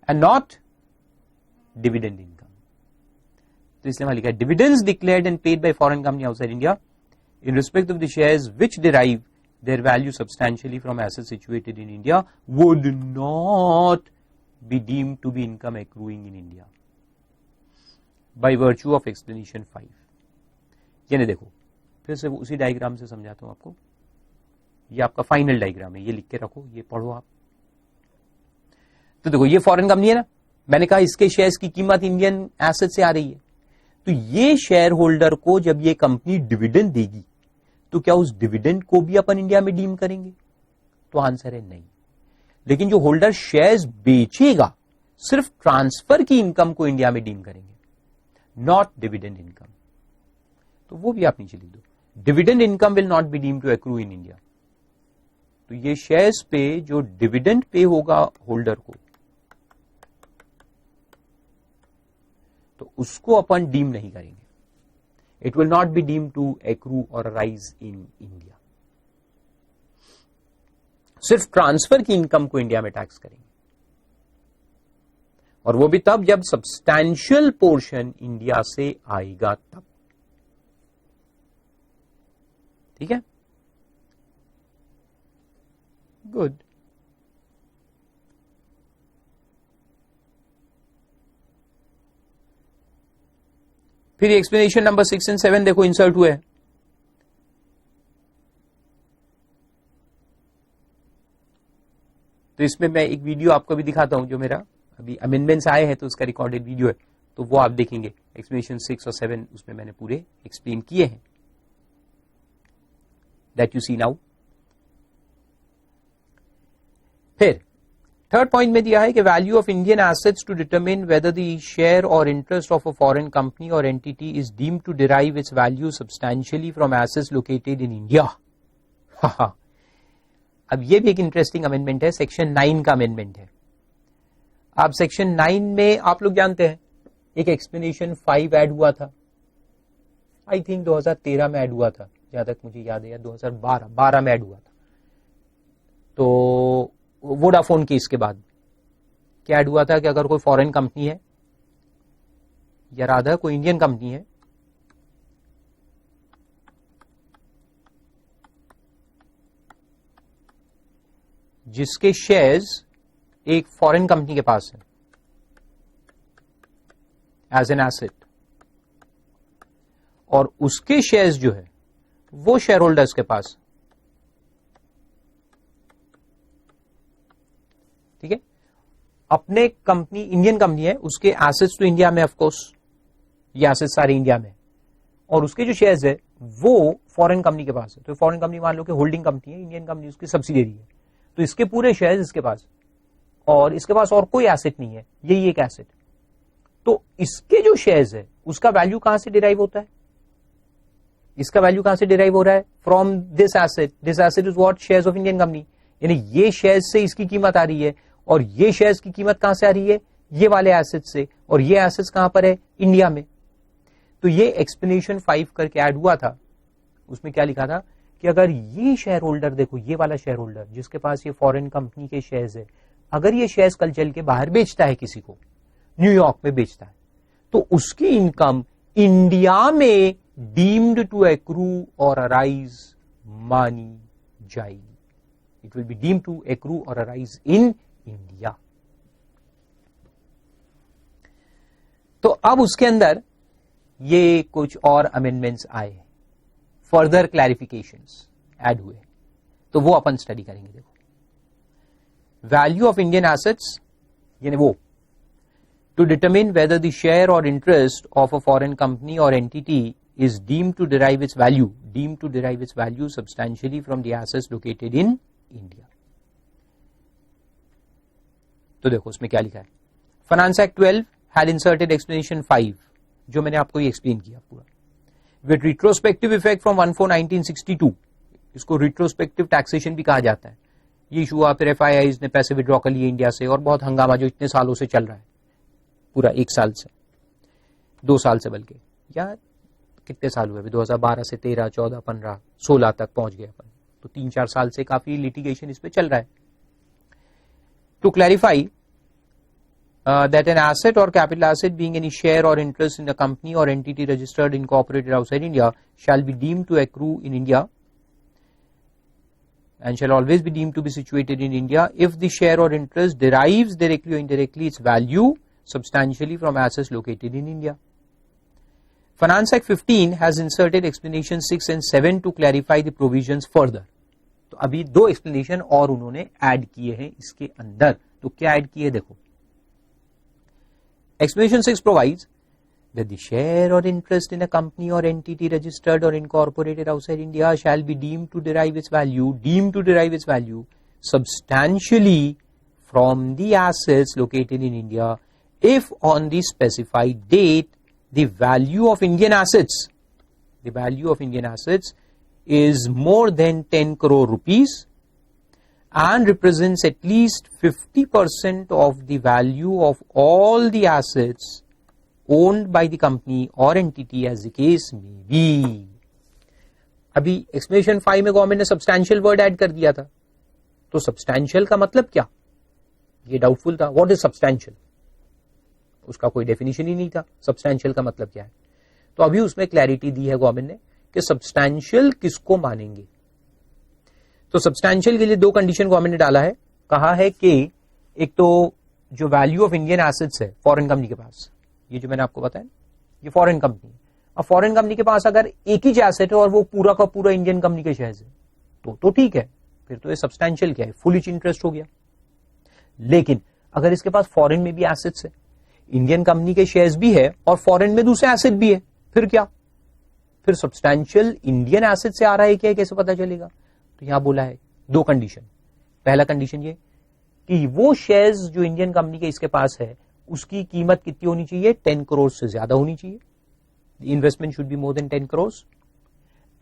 and not dividend income. تو اس لیے وہاں لکھا dividends declared and paid by foreign company outside India in respect of the shares which derive their value substantially from assets situated in India would not be deemed to be income accruing in India by virtue of explanation 5. یعنی دیکھو پھر سے اسی diagram سے سمجھاتا ہوں آپ کو. یہ آپ کا فائنل ڈائیگرام ہے, یہ لکھ کے رکھو, یہ پڑھو آپ. تو دیکھو یہ فارن کمپنی ہے نا, میں نے کہا اس کے شیئرز کی قیمت انڈین ایسٹ سے آ رہی ہے, تو یہ شیئر ہولڈر کو جب یہ کمپنی ڈیویڈنڈ دے گی تو کیا اس ڈیویڈنڈ کو بھی اپن انڈیا میں ڈیم کریں گے؟ تو آنسر ہے نہیں. لیکن جو ہولڈر شیئرز بیچے گا صرف ٹرانسفر کی انکم کو انڈیا میں ڈیم کریں گے, ناٹ ڈیویڈنڈ انکم. تو وہ بھی آپ نیچے لکھ دو, dividend income will not be deem to accrue in India. تو یہ شیئرز پہ جو ڈیویڈنڈ پے ہوگا ہولڈر کو, تو اس کو اپن ڈیم نہیں کریں گے. It will not be deemed to accrue or arise in India. صرف ٹرانسفر کی انکم کو انڈیا میں ٹیکس کریں گے, اور وہ بھی تب جب سبسٹینشیل پورشن انڈیا سے آئے گا تب. ٹھیک ہے, گڈ. پھر ایکسپلینیشن نمبر 6 اور 7 دیکھو انسرٹ ہوئے. تو اس میں ایک ویڈیو آپ کو بھی دکھاتا ہوں جو میرا ابھی امینڈمنٹس آئے ہیں تو اس کا ریکارڈیڈ ویڈیو ہے, تو وہ آپ دیکھیں گے. ایکسپلینیشن 6 اور 7 اس میں نے پورے ایکسپلین کیے ہیں, دیٹ یو سی ناؤ. پھر تھرڈ پوائنٹ میں دیا ہے کہ value of Indian assets to determine whether the share or interest of a foreign company or entity is deemed to derive its value substantially from assets located in India. اب یہ بھی ایک interesting amendment ہے, section 9 کا amendment ہے. آپ section 9 میں آپ لوگ جانتے ہیں ایک ایکسپلینیشن 5 ایڈ ہوا تھا, آئی تھنک 2013 میں ایڈ ہوا تھا, جہاں تک مجھے یاد ہے, یا 2012 میں ایڈ ہوا تھا. تو ووڈا فون کیس کے بعد کیا ایڈ ہوا تھا کہ اگر کوئی فارن کمپنی ہے یا رادر کوئی انڈین کمپنی ہے جس کے شیئرز ایک فارن کمپنی کے پاس ہے ایز این ایسٹ, اور اس کے شیئرز جو ہے وہ شیئر ہولڈرز کے پاس, ٹھیک ہے, اپنے کمپنی انڈین کمپنی ہے, اس کے ایسٹس تو انڈیا میں, آف کورس یہ ایسٹس سارے انڈیا میں, اور اس کے جو شیئرز ہے وہ فارن کمپنی کے پاس ہے. تو فارن کمپنی مان لو کہ ہولڈنگ کمپنی ہے, انڈین کمپنی اس کی سبسیڈیری ہے, تو اس کے پورے شیئرز اس کے پاس, اور اس کے پاس اور کوئی ایسٹ نہیں ہے, یہی ایک ایسٹ. تو اس کے جو شیئرز ہے اس کا ویلو کہاں سے ڈیرائیو ہوتا ہے, اس کا ویلو کہاں سے ڈیرائیو ہو رہا ہے, from this asset. This asset is what, shares of Indian company. یعنی یہ شیئرز سے اس کی قیمت آ رہی ہے, اور یہ شیئرز کی قیمت کہاں سے آ رہی ہے, یہ والے ایسٹ سے, اور یہ ایسٹ کہاں پر ہے, انڈیا میں. تو یہ ایکسپلینیشن 5 کر کے ایڈ ہوا تھا. اس میں کیا لکھا تھا کہ اگر یہ شیئر ہولڈر, دیکھو یہ والا شیئر ہولڈر جس کے پاس یہ فارن کمپنی کے شیئرز ہے, اگر یہ شیئرز کل چل کے باہر بیچتا ہے کسی کو, نیو یارک میں بیچتا ہے, تو اس کی انکم انڈیا میں deemed to accrue or arise مانی جائے گی. It will be deemed to accrue or arise in India. تو اب اس کے اندر یہ کچھ اور امینڈمنٹس آئے, فردر کلیریفیکیشنز ایڈ ہوئے, تو وہ اپن اسٹڈی کریں گے. دیکھو ویلو آف انڈین ایسٹس, یعنی وہ to determine whether the share or interest of a foreign company or entity is deemed to derive its value substantially from the assets located in India. تو دیکھو اس میں کیا لکھا ہے, finance act 12 had inserted explanation 5 جو میں نے آپ کو یہ ایکسپلین کیا پورا, with retrospective effect from 1/4/1962. اس کو retrospective taxation بھی کہا جاتا ہے. یہ ایشو ہوا, پھر FIIs نے پیسے ودرا کر لیے انڈیا سے, اور بہت ہنگامہ جو اتنے سالوں سے چل رہا ہے, پورا 1 سال سے 2 سال سے, بلکہ یا کتنے سال ہوئے, 2012 سے 13 14 15 16 تک پہنچ گئے اپن, تو 3-4 سال سے کافی لیٹیگیشن اس پہ چل رہا ہے. To clarify that an asset or capital asset being any share or interest in a company or entity registered incorporated outside India shall be deemed to accrue in India and shall always be deemed to be situated in India if the share or interest derives directly or indirectly its value substantially from assets located in India. Finance Act 15 has inserted explanation 6 and 7 to clarify the provisions further. تو ابھی 2 explanation اور انہوں نے add کیے ہیں اس کے اندر. تو کیا ایڈ کیے دیکھو. Explanation 6 provides that the share or interest in a company or entity registered or incorporated outside India shall be deemed to derive its value substantially from the assets located in India if on the specified date the value of Indian assets is more than 10 crore rupees and represents at least 50% of the value of all the assets owned by the company or entity as the case may be. ابھی explanation 5 میں government نے substantial word add کر دیا تھا, تو substantial کا مطلب کیا, یہ ڈاؤٹ فل تھا. واٹ از سبسٹینشیل, اس کا کوئی ڈیفینیشن ہی نہیں تھا سبسٹینشیل کا مطلب کیا ہے. تو ابھی اس میں کلیئرٹی دی ہے گورنمنٹ نے کہ سبسٹینشیل کس کو مانیں گے. تو سبسٹینشیل کے لیے 2 کنڈیشن گورنمنٹ نے ڈالا ہے. کہا ہے کہ ایک تو جو ویلیو آف انڈین ایسٹس ہے فورن کمپنی کے پاس, یہ جو میں نے آپ کو بتایا یہ فورن کمپنی ہے. اب فورن کمپنی کے پاس اگر ایک ہی ایسٹ ہے اور وہ پورا کا پورا انڈین کمپنی کے شیئرز ہے تو ٹھیک ہے, پھر تو یہ سبسٹینشیل کیا ہے, فل ایچ انٹرسٹ ہو گیا. لیکن اگر اس کے پاس فورن میں بھی ایسٹس ہے, انڈین کمپنی کے شیئرز بھی ہے اور فورن میں دوسرے ایسٹ بھی ہے, پھر کیا, پھر سبسٹینشیل انڈین ایسٹ سے آ رہا ہے کیا, کیسے پتا چلے گا. تو یہاں بولا ہے 2 کنڈیشن. پہلا کنڈیشن یہ کہ وہ شیئرز جو انڈین کمپنی کے اس کے پاس ہے اس کی قیمت کتنی ہونی چاہیے, 10 کروڑ سے زیادہ ہونی چاہیے. Investment should be more than 10 crore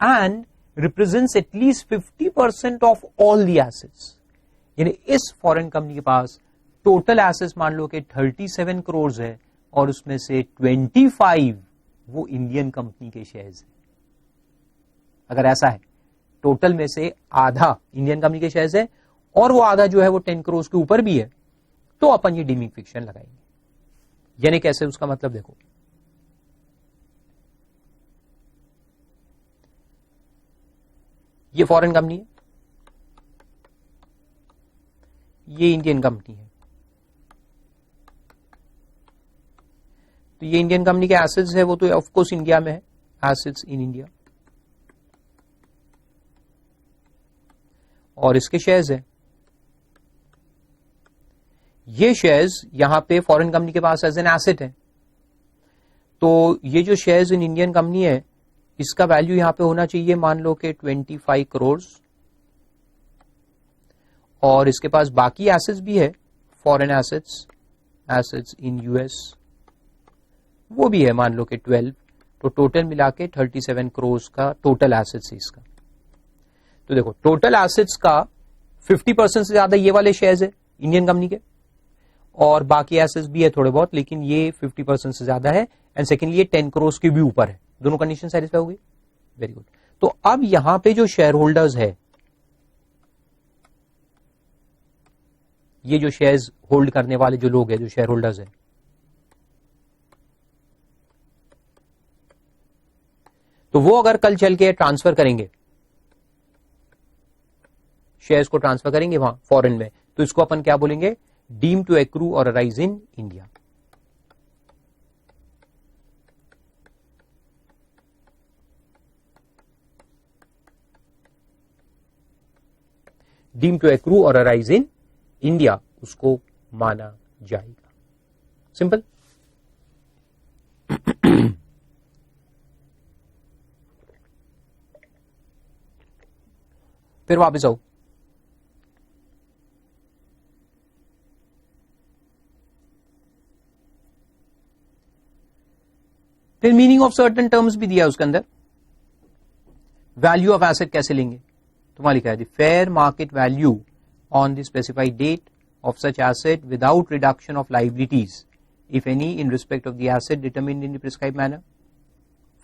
and represents at least 50% of all the assets. یعنی اس فورن کمپنی کے پاس ٹوٹل ایسٹس مان لو کہ 37 کروڑ ہے اور اس میں سے 25 وہ انڈین کمپنی کے شیئرز ہیں. اگر ایسا ہے ٹوٹل میں سے آدھا انڈین کمپنی کے شیئرز ہے اور وہ آدھا جو ہے وہ 10 کروڑ کے اوپر بھی ہے, تو اپن یہ ڈیمنگ فکشن لگائیں گے. یعنی کیسے, اس کا مطلب دیکھو, یہ فورن کمپنی ہے, یہ انڈین کمپنی ہے, تو یہ انڈین کمپنی کے ایسٹس ہے وہ تو آف کورس انڈیا میں ہے, ایسٹس ان انڈیا, اور اس کے شیئرز ہیں. یہ شیئرز یہاں پہ فورن کمپنی کے پاس ایز این ایسٹ ہے, تو یہ جو شیئرز ان انڈین کمپنی ہے اس کا ویلیو یہاں پہ ہونا چاہیے مان لو کہ 25 کروڑ, اور اس کے پاس باقی ایسٹس بھی ہے, فورن ایسٹس ان US وہ بھی ہے مان لو کہ 12, تو ٹوٹل ملا کے 37 کروڑ کا ٹوٹل ایسٹس ہے اس کا. تو دیکھو ٹوٹل ایسٹس کا 50% سے زیادہ یہ والے شیئرز ہے انڈین کمپنی کے, اور باقی ایسٹس بھی ہے تھوڑے بہت, لیکن یہ 50% سے زیادہ ہے, اینڈ سیکنڈلی یہ 10 کروڑ کے بھی اوپر ہے. دونوں کنڈیشن سیٹسفائی ہو گئی, ویری گڈ. تو اب یہاں پہ جو شیئر ہولڈرز ہے, یہ جو شیئرز ہولڈ کرنے والے جو لوگ ہیں, جو شیئر ہولڈرز ہیں, تو وہ اگر کل چل کے ٹرانسفر کریں گے, شیئرز کو ٹرانسفر کریں گے وہاں فورن میں, تو اس کو اپن کیا بولیں گے, deem to accrue or arise in India. Deem to accrue or arise in India اس کو مانا جائے گا. سمپل. پھر واپس آؤ, پھر میننگ آف سرٹن ٹرمز بھی دیا اس کے اندر. ویلو آف ایسٹ کیسے لیں گے, تمہاری لکھا ہے the fair market value on the specified date of such asset without reduction of liabilities, if any, in respect of the asset determined in the prescribed manner.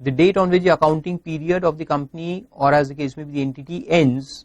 The date on which the accounting period of the company or as the case may be the entity ends,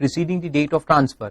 preceding the date of transfer,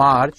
March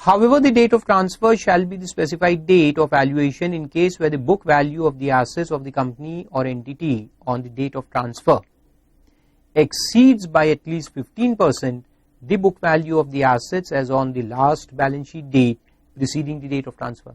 However, the date of transfer shall be the specified date of valuation in case where the book value of the assets of the company or entity on the date of transfer exceeds by at least 15% the book value of the assets as on the last balance sheet date preceding the date of transfer.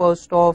1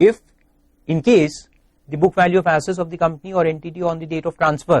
if in case the book value of assets of the company or entity on the date of transfer,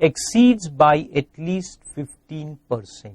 exceeds by at least 15%.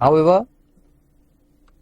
However,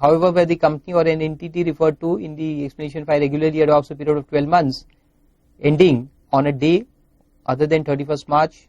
However, where the company or an entity referred to in the explanation file regularly adopts a period of 12 months ending on a day other than 31st March,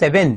7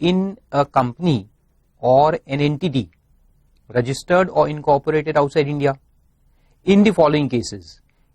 in a company or an entity registered or incorporated outside India in the following cases.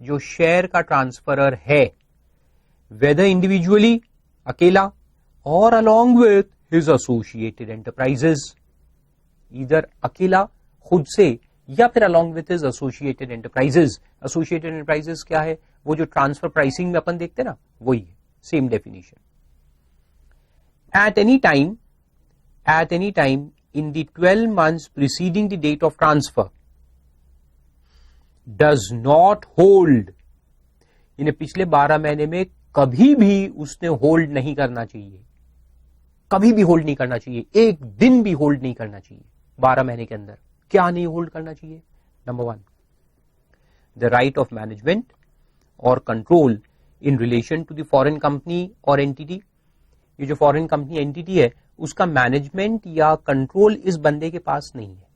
جو share کا ٹرانسفرر ہے whether individually اکیلا اور along with his associated enterprises, either اکیلا خود سے یا پھر along with his associated enterprises. associated enterprises کیا ہے؟ وہ جو ٹرانسفر پرائسنگ میں اپن دیکھتے نا وہی ہے, same definition. at any time in the 12 months preceding the date of transfer does not hold, یعنی پچھلے 12 مہینے میں کبھی بھی اس نے ہولڈ نہیں کرنا چاہیے, کبھی بھی ہولڈ نہیں کرنا چاہیے, ایک دن بھی ہولڈ نہیں کرنا چاہیے 12 مہینے کے اندر. کیا نہیں ہولڈ کرنا چاہیے؟ Number 1, the right of management or control in relation to the foreign company or entity. یہ جو فورن کمپنی اینٹی ہے اس کا مینجمنٹ یا کنٹرول اس بندے کے پاس نہیں ہے,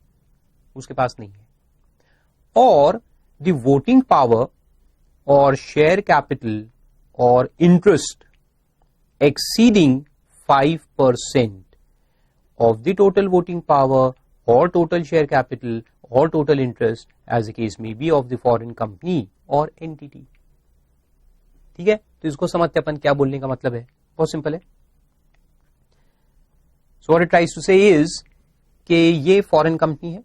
اس کے پاس نہیں ہے. اور the voting power or share capital or interest exceeding 5% of the total voting power or total share capital or total interest as a case میں B of the foreign company or entity. ٹھیک ہے, تو اس کو سمجھتے اپن کیا بولنے کا مطلب ہے, بہت سمپل ہے. So what it tries to say is کہ یہ فورن کمپنی ہے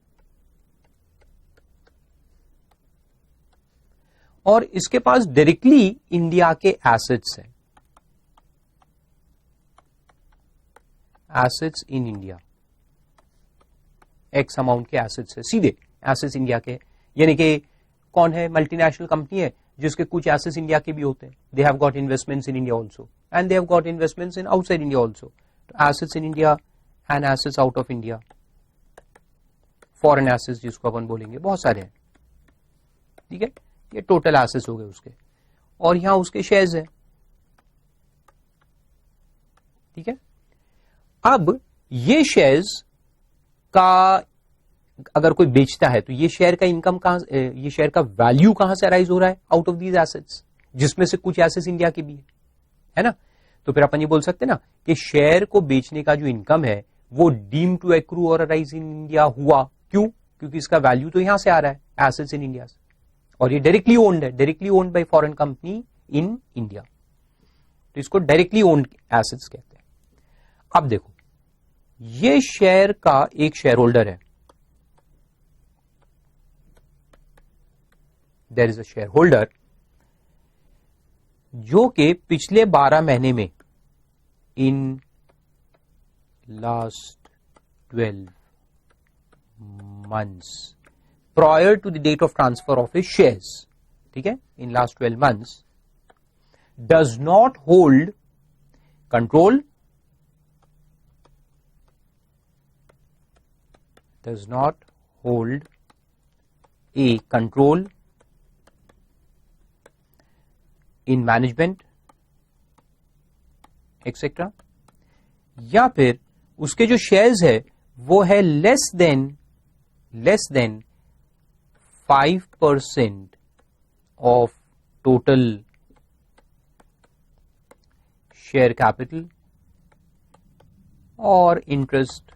اور اس کے پاس ڈائریکٹلی انڈیا کے ایسٹس ہیں, assets in India, x amount کے ایسٹس ہے, سیدھے ایسٹس انڈیا کے. یعنی کہ کون ہے؟ ملٹی نیشنل کمپنی ہے جس کے کچھ ایسٹس انڈیا کے بھی ہوتے ہیں. They have got investments in India also and they have got investments in out side India also. Assets in India and assets out of India, foreign assets جس کو اپن بولیں گے, بہت سارے ہیں. ٹھیک ہے, یہ ٹوٹل ایسٹس ہو گئے اس کے, اور یہاں اس کے شیئرز ہیں. ٹھیک ہے, اب یہ شیئرز کا اگر کوئی بیچتا ہے تو یہ شیئر کا انکم کہاں, یہ شیئر کا ویلیو کہاں سے ارائیز ہو رہا ہے؟ آؤٹ آف دیز ایسٹس, جس میں سے کچھ ایسٹس انڈیا کے بھی ہے نا. تو پھر اپن یہ بول سکتے نا کہ شیئر کو بیچنے کا جو انکم ہے وہ dam to accrue or arise in India ہوا. کیوں؟ کیونکہ اس کا ویلیو تو یہاں سے آ رہا ہے, ایسٹس ان انڈیا سے, اور یہ ڈائریکٹلی اونڈ ہے, directly owned by foreign company in India. تو اس کو ڈائریکٹلی اونڈ ایسٹس کہتے ہیں. اب دیکھو, یہ شیئر کا ایک شیئر ہولڈر ہے, دیر از اے شیئر ہولڈر جو کہ پچھلے 12 مہینے میں in last 12 months prior to the date of transfer of his shares, ٹھیک ہے, in last 12 months does not hold control, does not hold a control in management etc, یا پھر اس کے جو شیئرز ہے وہ ہے لیس دین 5% of total share capital or interest.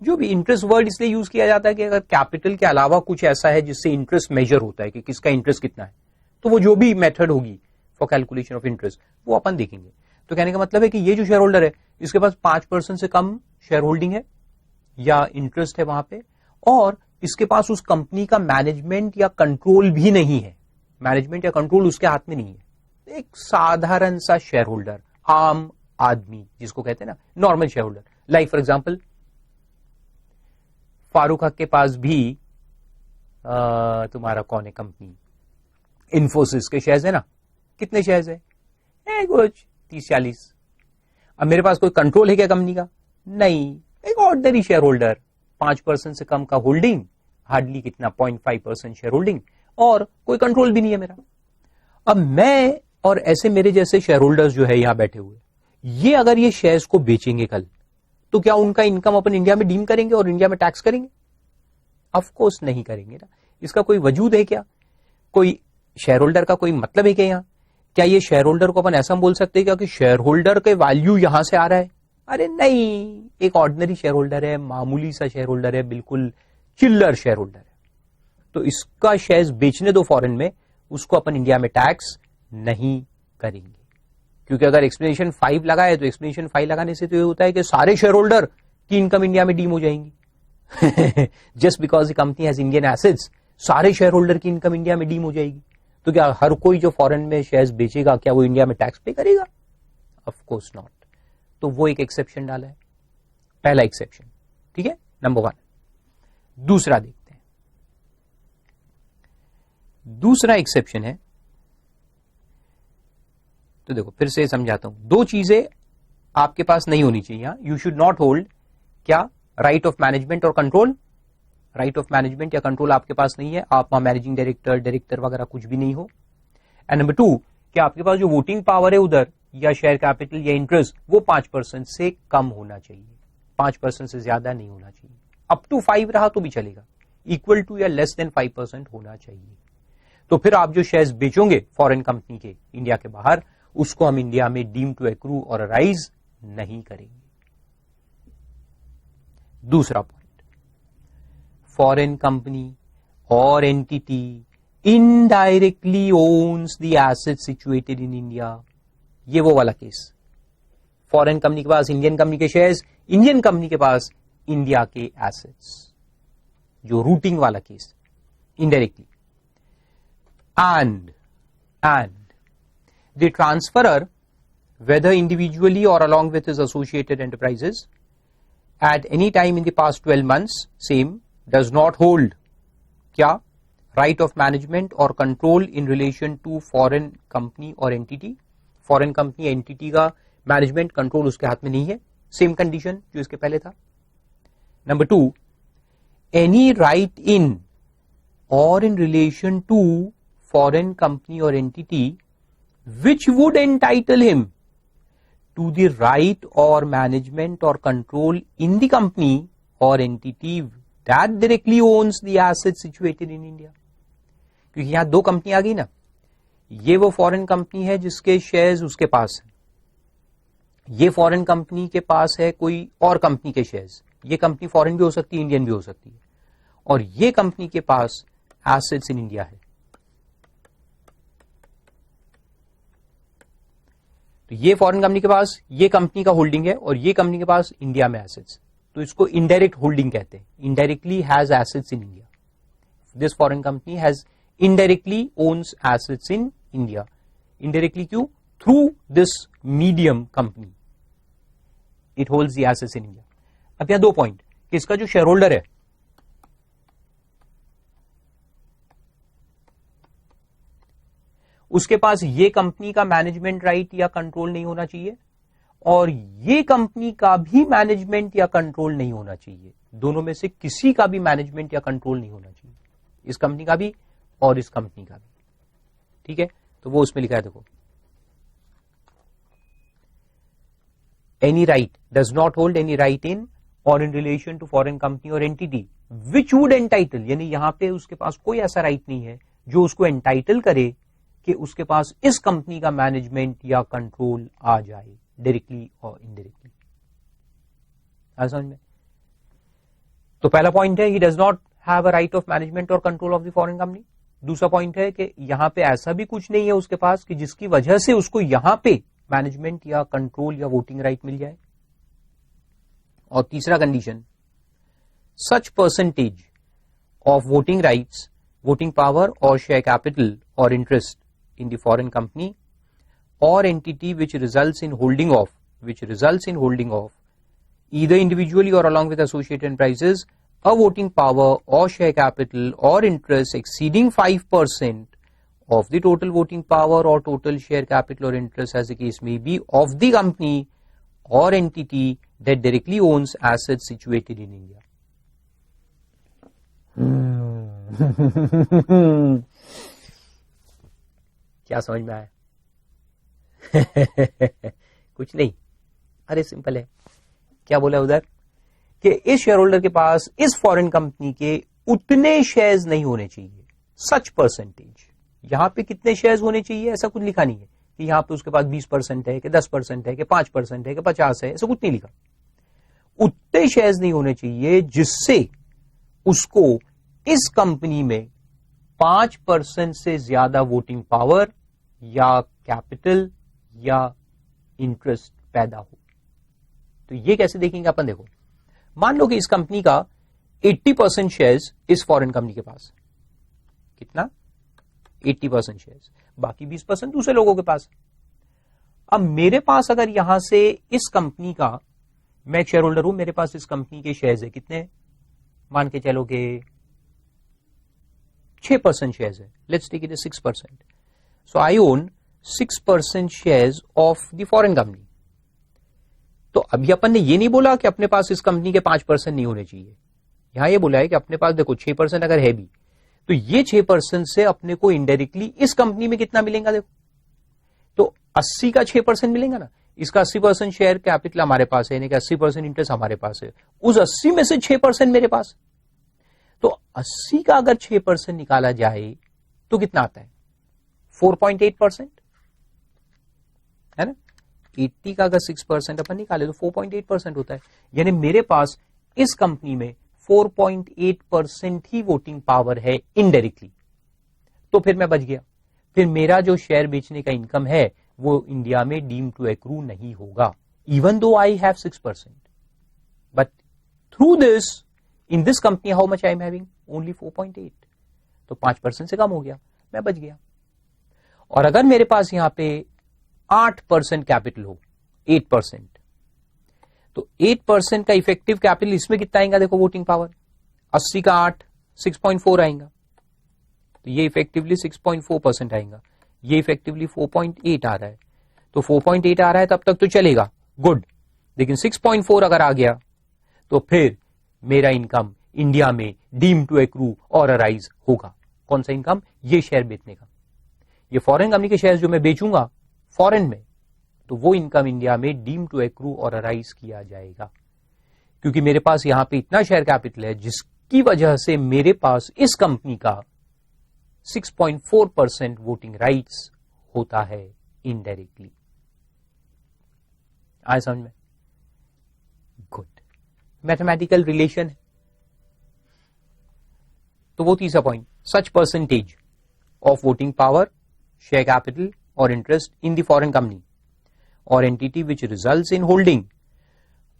جو بھی انٹرسٹ ورڈ اس لیے یوز کیا جاتا ہے کہ اگر کیپٹل کے علاوہ کچھ ایسا ہے جس سے انٹرسٹ میجر ہوتا ہے کہ کس کا انٹرسٹ کتنا ہے, تو وہ جو بھی میتھڈ ہوگی فار کیلکولیشن آف انٹرسٹ وہ اپن دیکھیں گے. تو کہنے کا مطلب ہے کہ یہ جو شیئر ہولڈر ہے اس کے پاس 5% سے کم شیئر ہولڈنگ ہے یا انٹرسٹ ہے وہاں پہ, اور اس کے پاس اس کمپنی کا مینجمنٹ یا کنٹرول بھی نہیں ہے, مینجمنٹ یا کنٹرول اس کے ہاتھ میں نہیں ہے. ایک سادھارن سا شیئر ہولڈر, عام آدمی جس کو کہتے ہیں نا normal share holder. Like for example Farooq Haq کے پاس بھی تمہارا کون ہے کمپنی انفوسس کے شیئرز ہیں نا, کتنے شیئرز ہیں؟ کچھ 30-40. اب میرے پاس کوئی کنٹرول ہے کیا کمپنی کا؟ نہیں, ایک آرڈنری شیئر ہولڈر, 5% سے کم کا ہولڈنگ, ہارڈلی کتنا 0.5% شیئر ہولڈنگ, اور کوئی کنٹرول بھی نہیں ہے میرا. اب میں اور ایسے میرے جیسے شیئر ہولڈرز جو ہے یہاں بیٹھے ہوئے, یہ اگر یہ شیئرز کو بیچیں گے کل تو کیا ان کا انکم اپن انڈیا میں ڈیم کریں گے اور انڈیا میں ٹیکس کریں گے؟ آف کورس نہیں کریں گے نا. اس کا کوئی وجود ہے کیا؟ کوئی شیئر ہولڈر کا کوئی مطلب ہے کہ یہاں کیا یہ شیئر ہولڈر کو اپن ایسا بول سکتے ہیں کہ شیئر ہولڈر کے ویلیو یہاں سے آ رہا ہے؟ ارے نہیں, ایک آرڈنری شیئر ہولڈر ہے, معمولی سا شیئر ہولڈر ہے, بالکل چلر شیئر ہولڈر ہے. تو اس کا شیئرز بیچنے دو فورن میں, اس کو اپن انڈیا میں ٹیکس نہیں کریں گے. کیونکہ اگر ایکسپلینیشن 5 لگائے تو ایکسپلینیشن 5 لگانے سے تو یہ ہوتا ہے کہ سارے شیئر ہولڈر کی انکم انڈیا میں ڈیم ہو جائیں گی. Just because the company has Indian assets, سارے شیئر ہولڈر کی انکم انڈیا میں ڈیم ہو جائے گی. تو کیا ہر کوئی جو فورن میں شیئرز بیچے گا کیا وہ انڈیا میں ٹیکس پے کرے گا؟ Of course not. تو وہ ایک ایکسیپشن ڈالا ہے, پہلا ایکسیپشن. ٹھیک ہے, نمبر 1. دوسرا دیکھتے ہیں. دوسرا ایکسیپشن ہے, تو دیکھو پھر سے سمجھاتا ہوں. 2 چیزیں آپ کے پاس نہیں ہونی چاہیے. یو شوڈ ناٹ ہولڈ کیا right of management or control. Right of management یا کنٹرول آپ کے پاس نہیں ہے, آپ وہاں مینیجنگ ڈائریکٹر وغیرہ کچھ بھی نہیں ہو. اینڈ نمبر 2 کہ آپ کے پاس جو ووٹنگ پاور ہے ادھر یا شیئر کیپٹل یا انٹرسٹ وہ 5% سے کم ہونا چاہیے, 5% سے زیادہ نہیں ہونا چاہیے. اپ ٹو 5 رہا تو بھی چلے گا, اکول ٹو یا لیس دین 5% ہونا چاہیے. تو پھر آپ جو شیئرز بیچو گے فورن کمپنی کے انڈیا کے باہر, اس کو ہم انڈیا میں deem to accrue or arise نہیں کریں گے. دوسرا point, foreign company or entity indirectly owns the asset situated in India. یہ وہ والا کیس, فورن کمپنی کے پاس انڈین کمپنی کے شیئرز, انڈین کمپنی کے پاس انڈیا کے ایسٹس, جو روٹنگ والا case indirectly. And the transferor, whether individually or along with his associated enterprises, at any time in the past 12 months, same, does not hold kya right of management or control in relation to foreign company or entity. Foreign company entity کا management control اس کے ہاتھ میں نہیں ہے, same condition جو اس کے پہلے تھا. Number 2, any right in or in relation to foreign company or entity which would entitle him to the right or management or control in the company or entity that directly owns the assets situated in India. کیونکہ یہاں 2 company آ گئی نا, یہ وہ فورن company ہے جس کے shares اس کے پاس ہیں, یہ فورن کمپنی کے پاس ہے کوئی اور کمپنی کے شیئرز. یہ کمپنی فورن بھی ہو سکتی ہے, انڈین بھی ہو سکتی ہے, اور یہ کمپنی کے پاس ایسٹس ان انڈیا ہے. یہ فورن کمپنی کے پاس یہ کمپنی کا ہولڈنگ ہے اور یہ کمپنی کے پاس انڈیا میں ایسٹس, تو اس کو انڈائریکٹ ہولڈنگ کہتے ہیں. Indirectly has assets in India. This foreign company has indirectly owns assets in India. Indirectly کیوں؟ Through this medium company it holds the assets in India. اب یہاں 2 پوائنٹ کہ اس کا جو شیئر ہولڈر ہے اس کے پاس یہ کمپنی کا مینجمنٹ رائٹ یا کنٹرول نہیں ہونا چاہیے, اور یہ کمپنی کا بھی مینجمنٹ یا کنٹرول نہیں ہونا چاہیے. دونوں میں سے کسی کا بھی مینجمنٹ یا کنٹرول نہیں ہونا چاہیے, اس کمپنی کا بھی اور اس کمپنی کا بھی. ٹھیک ہے, تو وہ اس میں لکھا ہے, دیکھو, any right does not hold any right in or in relation to foreign company or entity which would entitle, یعنی یہاں پہ اس کے پاس کوئی ایسا رائٹ نہیں ہے جو اس کو انٹائٹل کرے کہ اس کے پاس اس کمپنی کا مینجمنٹ یا کنٹرول آ جائے ڈائریکٹلی اور انڈائریکٹلی. سمجھ میں؟ تو پہلا پوائنٹ ہے, he does not have a right of management or control of the foreign company. دوسرا پوائنٹ ہے کہ یہاں پہ ایسا بھی کچھ نہیں ہے اس کے پاس کہ جس کی وجہ سے اس کو یہاں پہ مینجمنٹ یا کنٹرول یا ووٹنگ رائٹ مل جائے. اور تیسرا condition, such percentage of voting rights, voting power or share capital or interest in the foreign company or entity which results in holding of either individually or along with associated enterprises a voting power or share capital or interest exceeding 5% of the total voting power or total share capital or interest as the case may be of the company or entity that directly owns assets situated in India. کیا سمجھ میں آیا؟ کچھ نہیں, ارے simple ہے. کیا بولا ادھر کہ اس شیئر ہولڈر کے پاس اس فورن کمپنی کے اتنے شیئرز نہیں ہونے چاہیے, سچ پرسنٹیج. یہاں پہ کتنے شیئرز ہونے چاہیے ایسا کچھ لکھا نہیں ہے کہ یہاں پہ اس کے پاس 20% ہے کہ 10% ہے کہ 5% ہے کہ 50% ہے, ایسا کچھ نہیں لکھا. اتنے شیئرز نہیں ہونے چاہیے جس سے اس کو اس کمپنی میں 5% سے زیادہ ووٹنگ پاور یا کیپٹل یا انٹرسٹ پیدا ہو. تو یہ کیسے دیکھیں گے اپن؟ دیکھو مان لو کہ اس کمپنی کا 80% شیئرز اس فورن کمپنی کے پاس. کتنا؟ 80% شیئرز. باقی 20% دوسرے لوگوں کے پاس. اب میرے پاس اگر یہاں سے اس کمپنی کا، میں ایک شیئر ہولڈر ہوں، میرے پاس اس کمپنی کے شیئرز ہے. کتنے؟ مان کے چلو کہ 6% شیئرز ہے. Let's take it 6%. So I own 6% shares of the foreign company. تو ابھی اپن نے یہ نہیں بولا کہ اپنے پاس اس کمپنی کے 5% نہیں ہونے چاہیے. یہاں یہ بولا ہے کہ اپنے پاس دیکھو 6% اگر ہے بھی تو یہ 6% سے اپنے کو انڈائریکٹلی اس کمپنی میں کتنا ملیں گا؟ دیکھو تو 80 کا 6% ملیں گا نا. اس کا 80% شیئر کیپٹل ہمارے پاس ہے، یعنی کہ 80% انٹرسٹ ہمارے پاس ہے. اس 80 میں سے 6% میرے پاس. تو 80 کا اگر 6% نکالا جائے تو کتنا آتا ہے؟ 4.8% ہے نا. 80 کا اگر 6% اپن نکالے تو 4.8% ہوتا ہے. یعنی میرے پاس اس کمپنی میں 4.8% ہی ووٹنگ پاور ہے انڈائریکٹلی. تو پھر میں بچ گیا. پھر میرا جو شیئر بیچنے کا انکم ہے وہ انڈیا میں ڈیم ٹو ایکرو نہیں ہوگا، even though I have 6%. But through this in this company how much I am having? Only 4.8. تو 5% سے کم ہو گیا، میں بچ گیا. اور اگر میرے پاس یہاں پہ 8% کیپٹل ہو، 8%، تو 8% کا افیکٹو کیپٹل اس میں کتنا آئیں گا؟ دیکھو ووٹنگ پاور 80 کا 8 6.4 آئیں گا. تو یہ افیکٹولی 6.4% آئیں گا. یہ افیکٹولی 4.8 آ رہا ہے. تو 4.8 آ رہا ہے تب تک تو چلے گا، گڈ. لیکن 6.4 اگر آ گیا تو پھر میرا انکم انڈیا میں deem to accrue or arise ہوگا. کون سا انکم؟ یہ شیئر بیچنے کا. یہ فورن کمپنی کے شیئر جو میں بیچوں گا فورن میں، تو وہ انکم انڈیا میں deem to accrue or arise کیا جائے گا. کیونکہ میرے پاس یہاں پہ اتنا شیئر کیپٹل ہے جس کی وجہ سے میرے پاس اس کمپنی کا 6.4% ووٹنگ رائٹس ہوتا ہے انڈائریکٹلی. آئے سمجھ میں؟ گڈ. میتھمیٹیکل ریلیشن ہے. تو وہ تیسرا point, such percentage of voting power, share capital or interest in the foreign company or entity which results in holding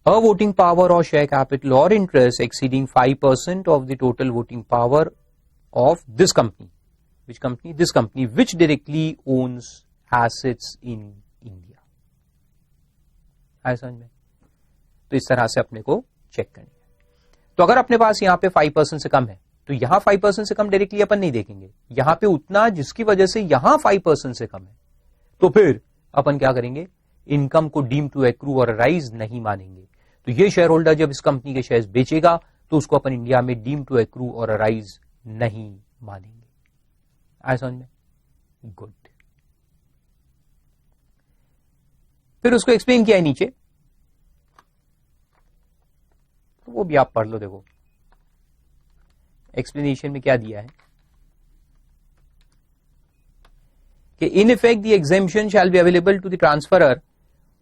a voting power or share capital or interest exceeding 5% of the total voting power of this company. Which company? This company which directly owns assets in India. آئے سمجھ میں؟ تو اس طرح سے اپنے کو check کرنی ہے. تو اگر اپنے پاس یہاں پہ 5% سے کم ہے تو یہاں 5% سے کم ڈائریکٹلی اپن نہیں دیکھیں گے. یہاں پہ اتنا جس کی وجہ سے یہاں 5% سے کم ہے تو پھر اپن کیا کریں گے؟ انکم کو dam to accrue or arise نہیں مانیں گے. تو یہ شیئر ہولڈر جب اس کمپنی کے شیئر بیچے گا تو اس کو اپن انڈیا میں deem to accrue or arise نہیں مانیں گے. آئے سمجھ میں؟ گڈ. پھر اس کو ایکسپلین کیا ہے نیچے، تو وہ بھی آپ پڑھ لو. دیکھو ایکسپلینیشن میں کیا دیا ہے کہ in effect the exemption shall be available to the transferor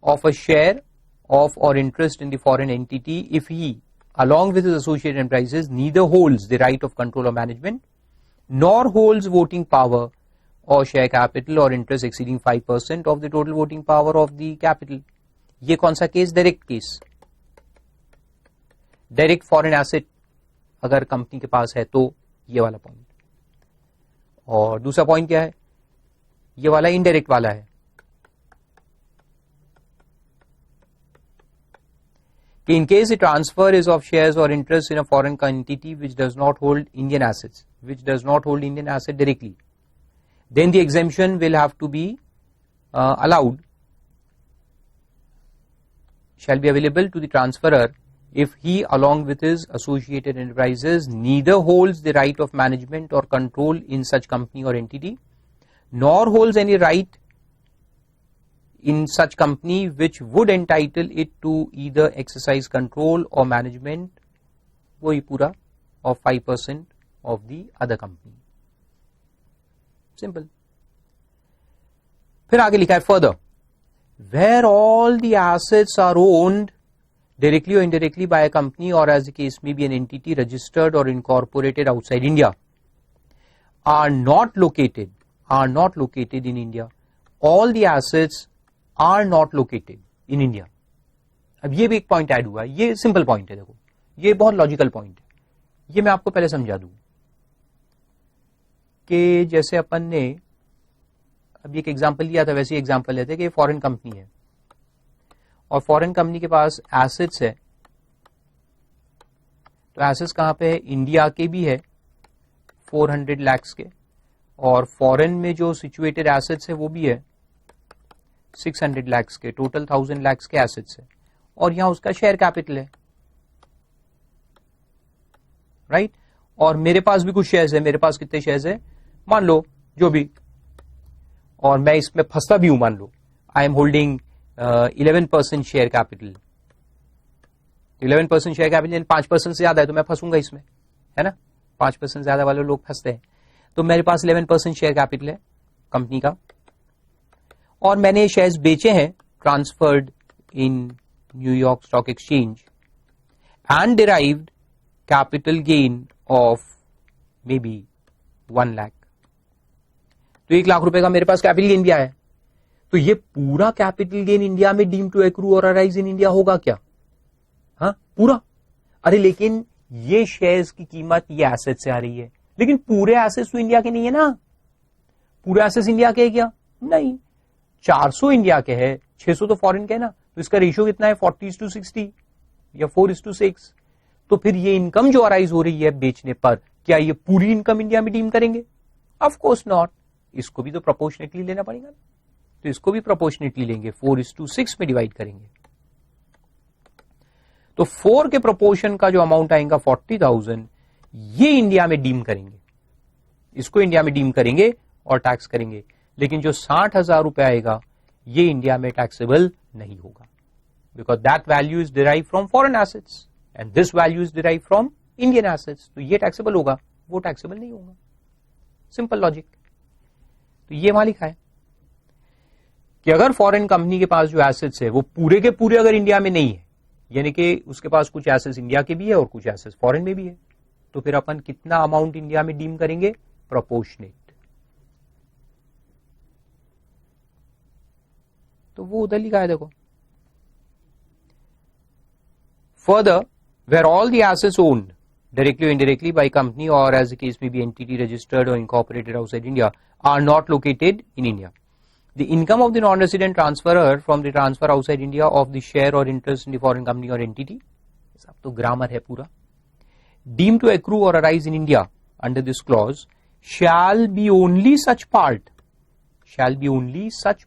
of a share of or interest in the foreign entity if he, along with his associated enterprises, neither holds the right of control or management nor holds voting power or share capital or interest exceeding 5% of the total voting power of the capital. یہ کون سا case? Direct case. Direct فورن asset اگر company کے پاس ہے تو یہ والا point. اور دوسرا پوائنٹ کیا ہے؟ یہ والا انڈائریکٹ والا ہے کہ in case transfer is of shares or interest in a foreign entity which does not hold Indian assets, which does not hold Indian asset directly, then the exemption will have to be allowed, shall be available to the transferor if he, along with his associated enterprises, neither holds the right of management or control in such company or entity, nor holds any right in such company which would entitle it to either exercise control or management, وہی پورا, of 5% of the other company. Simple. پھر آگے لکھا ہے further, where all the assets are owned directly or indirectly by a company or as the case may be an entity registered or incorporated outside India, are not located in India. All the assets are not located in India. اب یہ بھی ایک point add ہوا ہے. یہ simple point ہے, دیکھو یہ بہت لاجیکل پوائنٹ ہے. یہ میں آپ کو پہلے سمجھا دوں کہ جیسے اپن نے اب ایک ایگزامپل لیا تھا, ویسے ایگزامپل لیتے کہ فورن کمپنی ہے اور فورن کمپنی کے پاس ایسٹس ہے. تو ایسٹس کہاں پہ ہے؟ انڈیا کے بھی ہے 400 lakhs کے, اور فورن میں جو سچویٹڈ ایسٹس ہے وہ بھی ہے 600 lakhs کے. ٹوٹل 1000 lakhs کے ایسٹس ہے, اور یہاں اس کا شیئر کیپٹل ہے, رائٹ. اور میرے پاس بھی کچھ شیئرز ہے. میرے پاس کتنے شیئرز ہے مان لو جو بھی, اور میں اس میں پھنستا بھی ہوں. مان لو I am holding 11% share capital. 11% share capital یعنی 5% سے زیادہ ہے تو میں پھنسوں گا اس میں, ہے نا. 5% زیادہ والے لوگ پھنستے ہیں. تو میرے پاس 11% شیئر کیپٹل ہے کمپنی کا, اور میں نے یہ شیئرز بیچے ہیں transferred in New York Stock Exchange and derived capital gain of may be 1 lakh. تو 1 لاکھ روپے کا میرے پاس کیپٹل گین بھی آیا ہے. تو یہ پورا کیپٹل گین انڈیا میں deem to accrue or arise in India ہوگا کیا؟ ہاں پورا. ارے لیکن یہ شیئرز کی قیمت یہ ایسٹ سے آ رہی ہے, لیکن پورے ایسٹس تو انڈیا کے نہیں ہے نا. پورے ایسٹس انڈیا کے ہے کیا؟ نہیں. 400 انڈیا کے ہے, 600 تو فورن کے ہے نا. تو اس کا ریشو کتنا ہے 40:60 یا 4:6. تو پھر یہ انکم جو ارائیز ہو رہی ہے بیچنے پر, کیا یہ پوری انکم انڈیا میں ڈیم کریں گے؟ Of course not. اس کو بھی تو پروپورشنیٹلی لینا پڑے گا. تو اس کو بھی پروپورشنیٹلی لیں گے, 4:6 میں ڈیوائڈ کریں گے. تو 4 کے پروپورشن کا جو اماؤنٹ آئے گا 40,000, یہ انڈیا میں ڈیم کریں گے. اس کو انڈیا میں ڈیم کریں گے اور ٹیکس کریں گے. لیکن جو 60,000 روپے آئے گا یہ انڈیا میں ٹیکسیبل نہیں ہوگا, because that value is derive from foreign assets and this value is derive from Indian assets. تو یہ ٹیکسیبل ہوگا, وہ ٹیکسیبل نہیں ہوگا. Simple logic. تو یہ وہاں لکھا ہے کہ اگر فورن کمپنی کے پاس جو ایسٹس ہے وہ پورے کے پورے اگر انڈیا میں نہیں ہے, یعنی کہ اس کے پاس کچھ ایسٹس انڈیا کے بھی ہے اور کچھ ایسٹس فورن میں بھی ہے, تو پھر اپن کتنا اماؤنٹ انڈیا میں ڈیم کریں گے؟ پروپورشنیٹ. تو وہ ادھر لکھا ہے دیکھو. Further where all the assets owned directly or indirectly by company or as the case may be entity registered or incorporated outside India are not located in India. The income of the non-resident transferor from the transfer outside India of the share or interest in the foreign company or entity, sab to grammar hai pura, deemed to accrue or arise in India under this clause shall be only such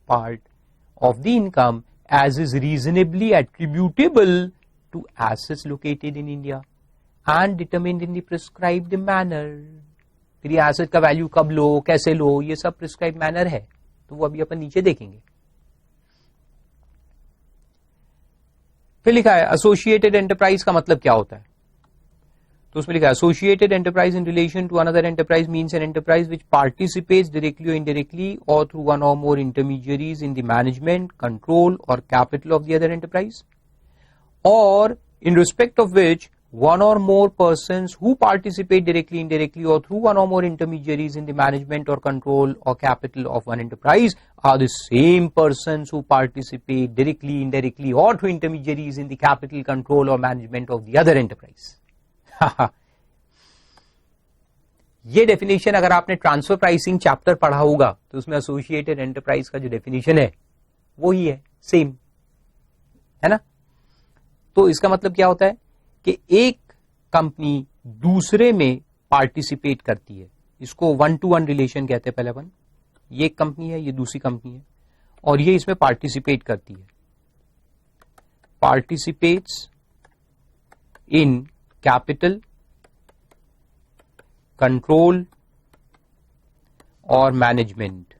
part of the income as is reasonably attributable to assets located in India and determined in the prescribed manner. پھر یہ asset کا value کب لو, کیسے لو, یہ سب prescribe manner ہے. تو وہ ابھی اپن نیچے دیکھیں گے. پھر لکھا ہے ایسوسیٹڈ انٹرپرائز کا مطلب کیا ہوتا ہے. تو اس میں لکھا ہے associated enterprise in relation to another enterprise means an enterprise which participates directly or indirectly or through one or more intermediaries in the management, control or capital of the other enterprise, or in respect of which one or more persons who participate directly, indirectly or through one or more intermediaries in the management or control or capital of one enterprise are the same persons who participate directly, indirectly or through intermediaries in the capital, control or management of the other enterprise. یہ definition اگر آپ نے transfer pricing chapter پڑھا ہوگا تو اس میں associated enterprise کا جو ڈیفینیشن ہے وہی ہے, سیم ہے نا. تو اس کا مطلب کیا ہوتا ہے کہ ایک کمپنی دوسرے میں پارٹیسپیٹ کرتی ہے, اس کو 1-to-1 ریلیشن کہتے ہیں. پہلے ون, یہ ایک کمپنی ہے, یہ دوسری کمپنی ہے, اور یہ اس میں پارٹیسپیٹ کرتی ہے. پارٹیسپیٹس ان کیپٹل, کنٹرول اور management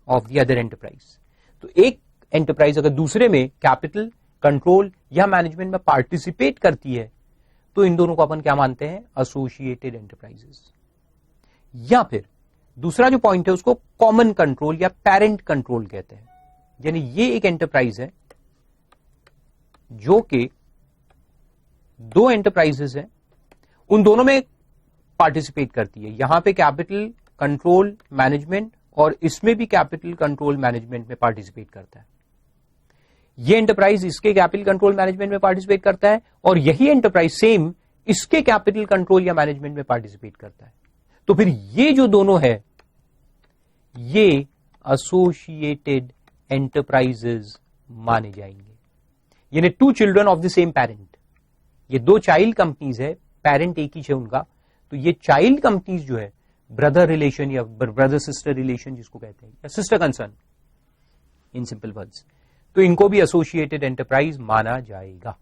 of the other enterprise. تو ایک انٹرپرائز اگر دوسرے میں کیپٹل, کنٹرول یا مینجمنٹ میں پارٹیسپیٹ کرتی ہے تو ان دونوں کو اپن کیا مانتے ہیں؟ Associated enterprises. یا پھر دوسرا جو پوائنٹ ہے اس کو کامن کنٹرول یا پیرنٹ کنٹرول کہتے ہیں. یعنی یہ ایک انٹرپرائز ہے جو کہ دو انٹرپرائزز ہیں, ان دونوں میں پارٹیسپیٹ کرتی ہے. یہاں پہ کیپٹل کنٹرول مینجمنٹ اور اس میں بھی کیپٹل کنٹرول مینجمنٹ میں پارٹیسپیٹ کرتا ہے. یہ انٹرپرائز اس کے کیپٹل کنٹرول مینجمنٹ میں پارٹیسپیٹ کرتا ہے اور یہی انٹرپرائز سیم اس کے کیپٹل کنٹرول یا مینجمنٹ میں پارٹیسپیٹ کرتا ہے. تو پھر یہ جو دونوں ہے یہ ایسوسیٹڈ انٹرپرائزز مانے جائیں گے. یعنی 2 children of the same parent, یہ 2 چائلڈ کمپنیز ہے, پیرنٹ ایک ہی ہے ان کا, تو یہ چائلڈ کمپنیز جو ہے بردر ریلیشن یا بردر سسٹر ریلیشن جس کو کہتے ہیں یا سسٹر کنسرن ان سمپل ورڈز, تو ان کو بھی ایسوسیٹڈ انٹرپرائز مانا جائے گا.